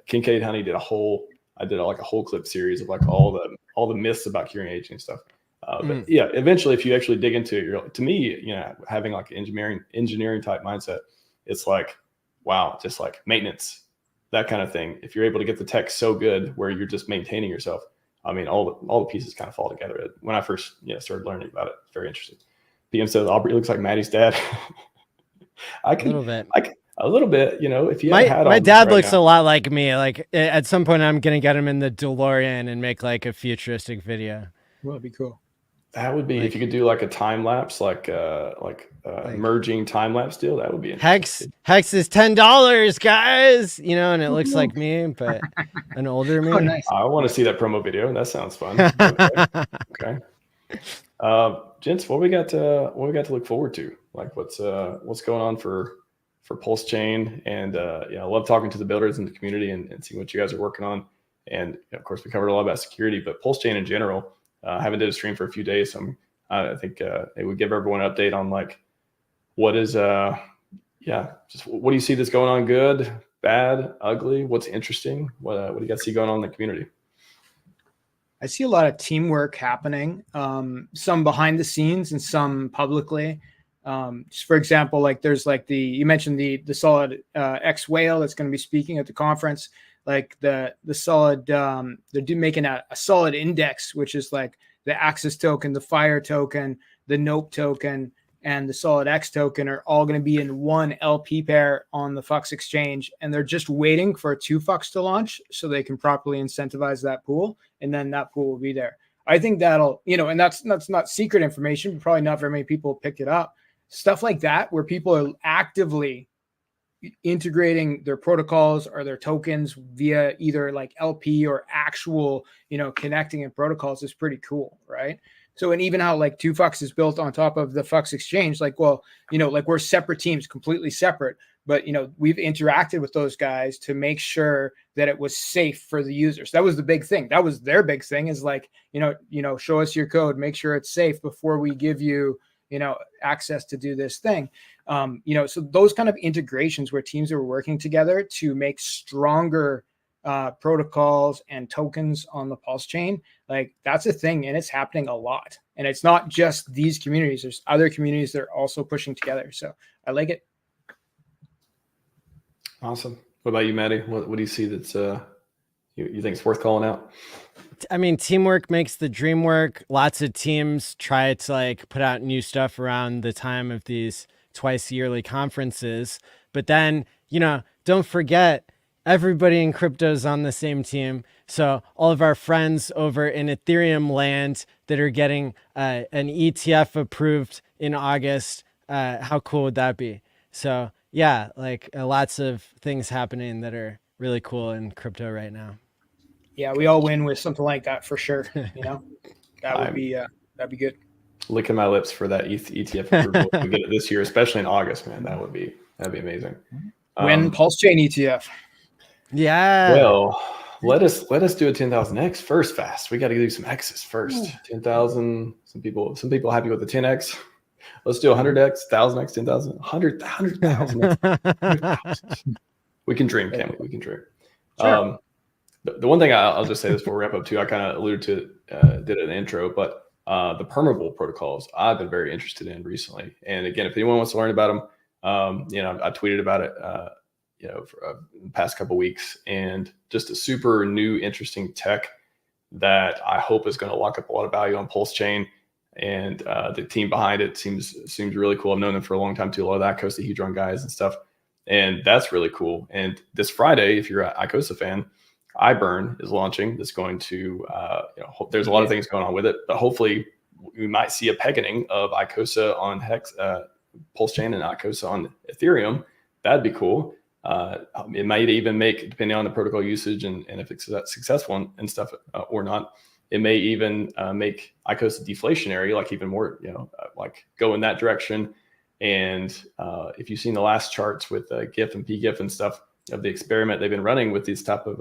Kincaid Honey did a whole I did like a whole clip series of like all the myths about curing aging and stuff. But yeah, eventually, if you actually dig into it, to me, having like engineering type mindset, it's like, wow, just like maintenance, that kind of thing. If you're able to get the tech so good where you're just maintaining yourself, I mean, all the pieces kind of fall together. When I first started learning about it, it's very interesting. PM says Aubrey looks like Maddie's dad. A little bit. A little bit, if you had a hat my on dad right looks now. a lot like me. Like at some point, I'm gonna get him in the DeLorean and make like a futuristic video. Well, that'd be cool. That would be if you could do like a time lapse, like merging time lapse deal. That would be interesting. Hex is $10, guys. And it looks like me, but an older me. Oh, nice. I want to see that promo video. That sounds fun. Okay. Gents, what we got to look forward to? Like what's going on for PulseChain, and I love talking to the builders in the community and seeing what you guys are working on. And of course, we covered a lot about security, but PulseChain in general. Haven't did a stream for a few days, so I think it would give everyone an update on like what is just what do you see that's going on? Good, bad, ugly? What's interesting? What do you guys see going on in the community? I see a lot of teamwork happening, some behind the scenes and some publicly. Just for example, like there's like you mentioned the Solid X whale that's going to be speaking at the conference. Like the Solid, they're making a Solid index, which is like the Axis token, the Fire token, the Nope token, and the Solid X token are all going to be in one LP pair on the Fux exchange. And they're just waiting for 2Fux to launch so they can properly incentivize that pool. And then that pool will be there. I think that'll, and that's not secret information, but probably not very many people picked it up. Stuff like that, where people are actively integrating their protocols or their tokens via either like LP or actual, connecting in protocols is pretty cool, right? So, and even how like 2Fux is built on top of the Fux exchange, like, well, like we're separate teams, completely separate, but, we've interacted with those guys to make sure that it was safe for the users. That was the big thing. That was their big thing is like, show us your code, make sure it's safe before we give you, access to do this thing. So those kind of integrations where teams are working together to make stronger protocols and tokens on the Pulse chain, like that's a thing, and it's happening a lot. And it's not just these communities. There's other communities that are also pushing together. So I like it. Awesome. What about you, Maddie? What do you see that's you think is worth calling out? I mean, teamwork makes the dream work. Lots of teams try to like put out new stuff around the time of these twice yearly conferences. But then, don't forget everybody in crypto is on the same team. So all of our friends over in Ethereum land that are getting an ETF approved in August, how cool would that be? So yeah, like lots of things happening that are really cool in crypto right now. Yeah, we all win with something like that for sure. That would be that'd be good. Licking my lips for that ETF approval. If we get it this year, especially in August, man. That'd be amazing. Win PulseChain ETF. Yeah. Well, let us do a 10,000x first. Fast. We got to do some X's first. 10,000. Some people happy with the 10x. Let's do 100x, 1,000x, 10,000, 100,000. We can dream, can't we? We can dream. Sure. The one thing I'll just say this before we wrap up too, I kind of alluded to it, did an intro, but the permeable protocols I've been very interested in recently. And again, if anyone wants to learn about them, I tweeted about it, for the past couple of weeks, and just a super new, interesting tech that I hope is going to lock up a lot of value on PulseChain. And the team behind it seems really cool. I've known them for a long time too. A lot of the Icosa Hedron guys and stuff, and that's really cool. And this Friday, if you're an Icosa fan, iBurn is launching. That's going to, there's a lot of things going on with it, but hopefully we might see a pegging of Icosa on Hex, PulseChain, and Icosa on Ethereum. That'd be cool. It might even make, depending on the protocol usage and if it's successful and stuff or not, it may even make Icosa deflationary, like even more, like go in that direction. And if you've seen the last charts with GIF and PGIF and stuff of the experiment they've been running with these type of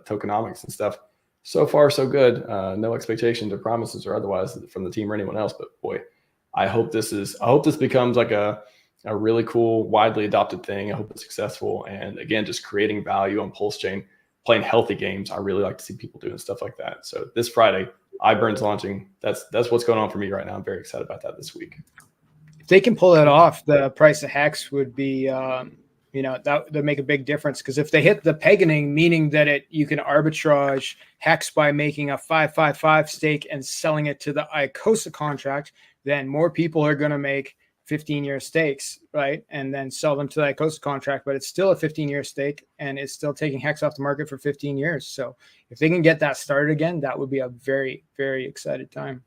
tokenomics and stuff, so far so good. No expectations or promises or otherwise from the team or anyone else. But boy, I hope this becomes like a really cool, widely adopted thing. I hope it's successful. And again, just creating value on PulseChain playing healthy games. I really like to see people doing stuff like that. So this Friday, iBurn's launching. That's what's going on for me right now. I'm very excited about that this week. If they can pull that off, the price of Hex would be, that would make a big difference. Because if they hit the pegging, meaning that you can arbitrage Hex by making a 555 stake and selling it to the ICOSA contract, then more people are going to make 15-year stakes, right? And then sell them to the ICOSA contract, but it's still a 15-year stake and it's still taking Hex off the market for 15 years. So if they can get that started again, that would be a very, very excited time.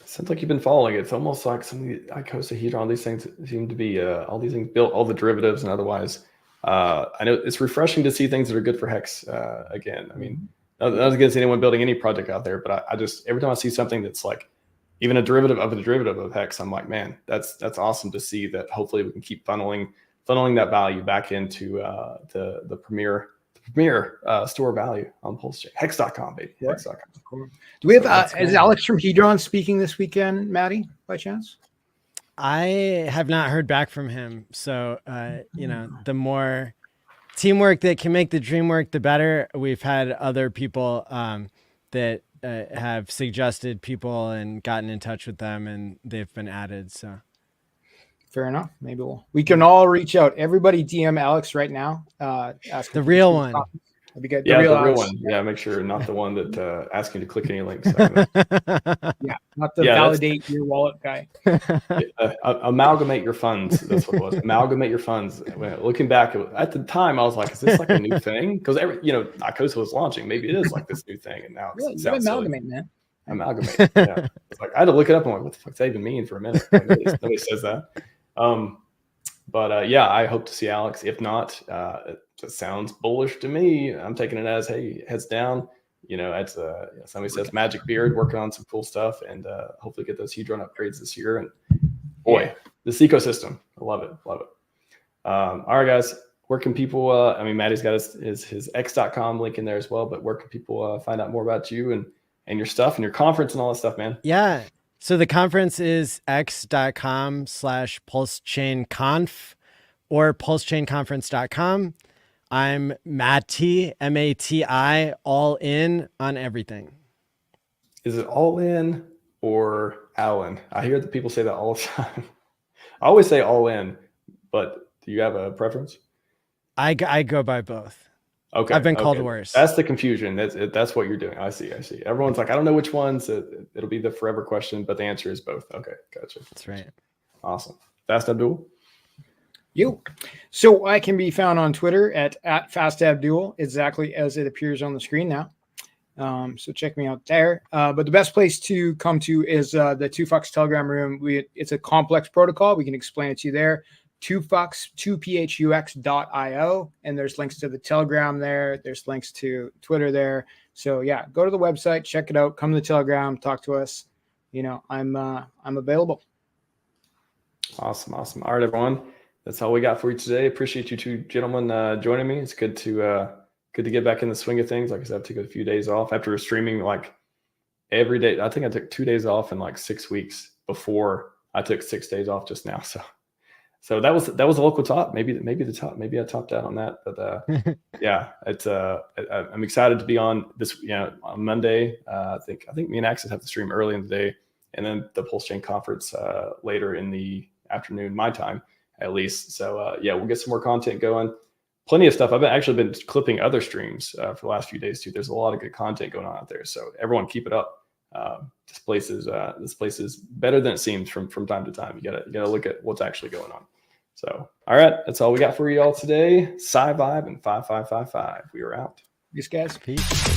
Sounds like you've been following it. It's almost like some of the ICOSA Hedron, these things seem to be all these things built, all the derivatives and otherwise. I know it's refreshing to see things that are good for Hex again. I mean, not against anyone building any project out there, but I just, every time I see something that's like even a derivative of Hex, I'm like, man, that's awesome to see that. Hopefully we can keep funneling that value back into the premier store value on PulseChain. Hex.com, baby. Yeah. Hex.com. Cool. Do we have is Alex from Hedron speaking this weekend, Maddie, by chance? I have not heard back from him. So the more teamwork that can make the dream work, the better. We've had other people that have suggested people and gotten in touch with them, and they've been added. So fair enough. Maybe we can all reach out. Everybody DM Alex right now. Ask the real one. That'd be good. The real one. Yeah, make sure not the one that asks you to click any links. Yeah, not the validate your wallet guy. Amalgamate your funds. That's what it was. Amalgamate your funds. Looking back at the time, I was like, "Is this like a new thing?" Because ICOSA was launching. Maybe it is like this new thing, and now it's amalgamate, man. Amalgamate. Yeah, it's like I had to look it up. I'm like, "What the fuck does that even mean?" For a minute, like, nobody says that. But I hope to see Alex. If not, it sounds bullish to me. I'm taking it as, hey, heads down. It's somebody says Magic Beard working on some cool stuff, and hopefully get those Hedron upgrades this year. And boy, this ecosystem, I love it. All right, guys, where can people? Maddie's got his X.com link in there as well. But where can people find out more about you and your stuff and your conference and all that stuff, man? Yeah. So the conference is x.com/PulseChainConf or PulseChainConference.com. I'm Matty, MATI, all in on everything. Is it ALLin or ALLin? I hear that people say that all the time. I always say all in, but do you have a preference? I go by both. Okay. I've been called worse. That's the confusion. That's what you're doing. I see. Everyone's like, I don't know which ones. It'll be the forever question, but the answer is both. Okay. Gotcha. That's right. Awesome. Fast Abdul. So I can be found on Twitter at FastAbdul, exactly as it appears on the screen now. So check me out there. But the best place to come to is the 2Fucks Telegram room. It's a complex protocol. We can explain it to you there. 2Fucks, 2phux.io. And there's links to the Telegram there. There's links to Twitter there. So yeah, go to the website, check it out, come to the Telegram, talk to us. I'm available. Awesome. All right, everyone. That's all we got for you today. Appreciate you two gentlemen joining me. It's good to get back in the swing of things. Like I said, I took a few days off after streaming like every day. I think I took 2 days off in like 6 weeks before I took 6 days off just now. So that was a local top. Maybe the top. Maybe I topped out on that. But yeah, it's I'm excited to be on this. On Monday. I think me and Axis have to stream early in the day, and then the PulseChain conference later in the afternoon, my time. At least. So we'll get some more content going. Plenty of stuff. I've actually been clipping other streams for the last few days too. There's a lot of good content going on out there. So everyone keep it up. This place is better than it seems from time to time. You gotta look at what's actually going on. So all right, that's all we got for you all today. Sci Vibe and 5555. We are out. Peace, guys. Peace.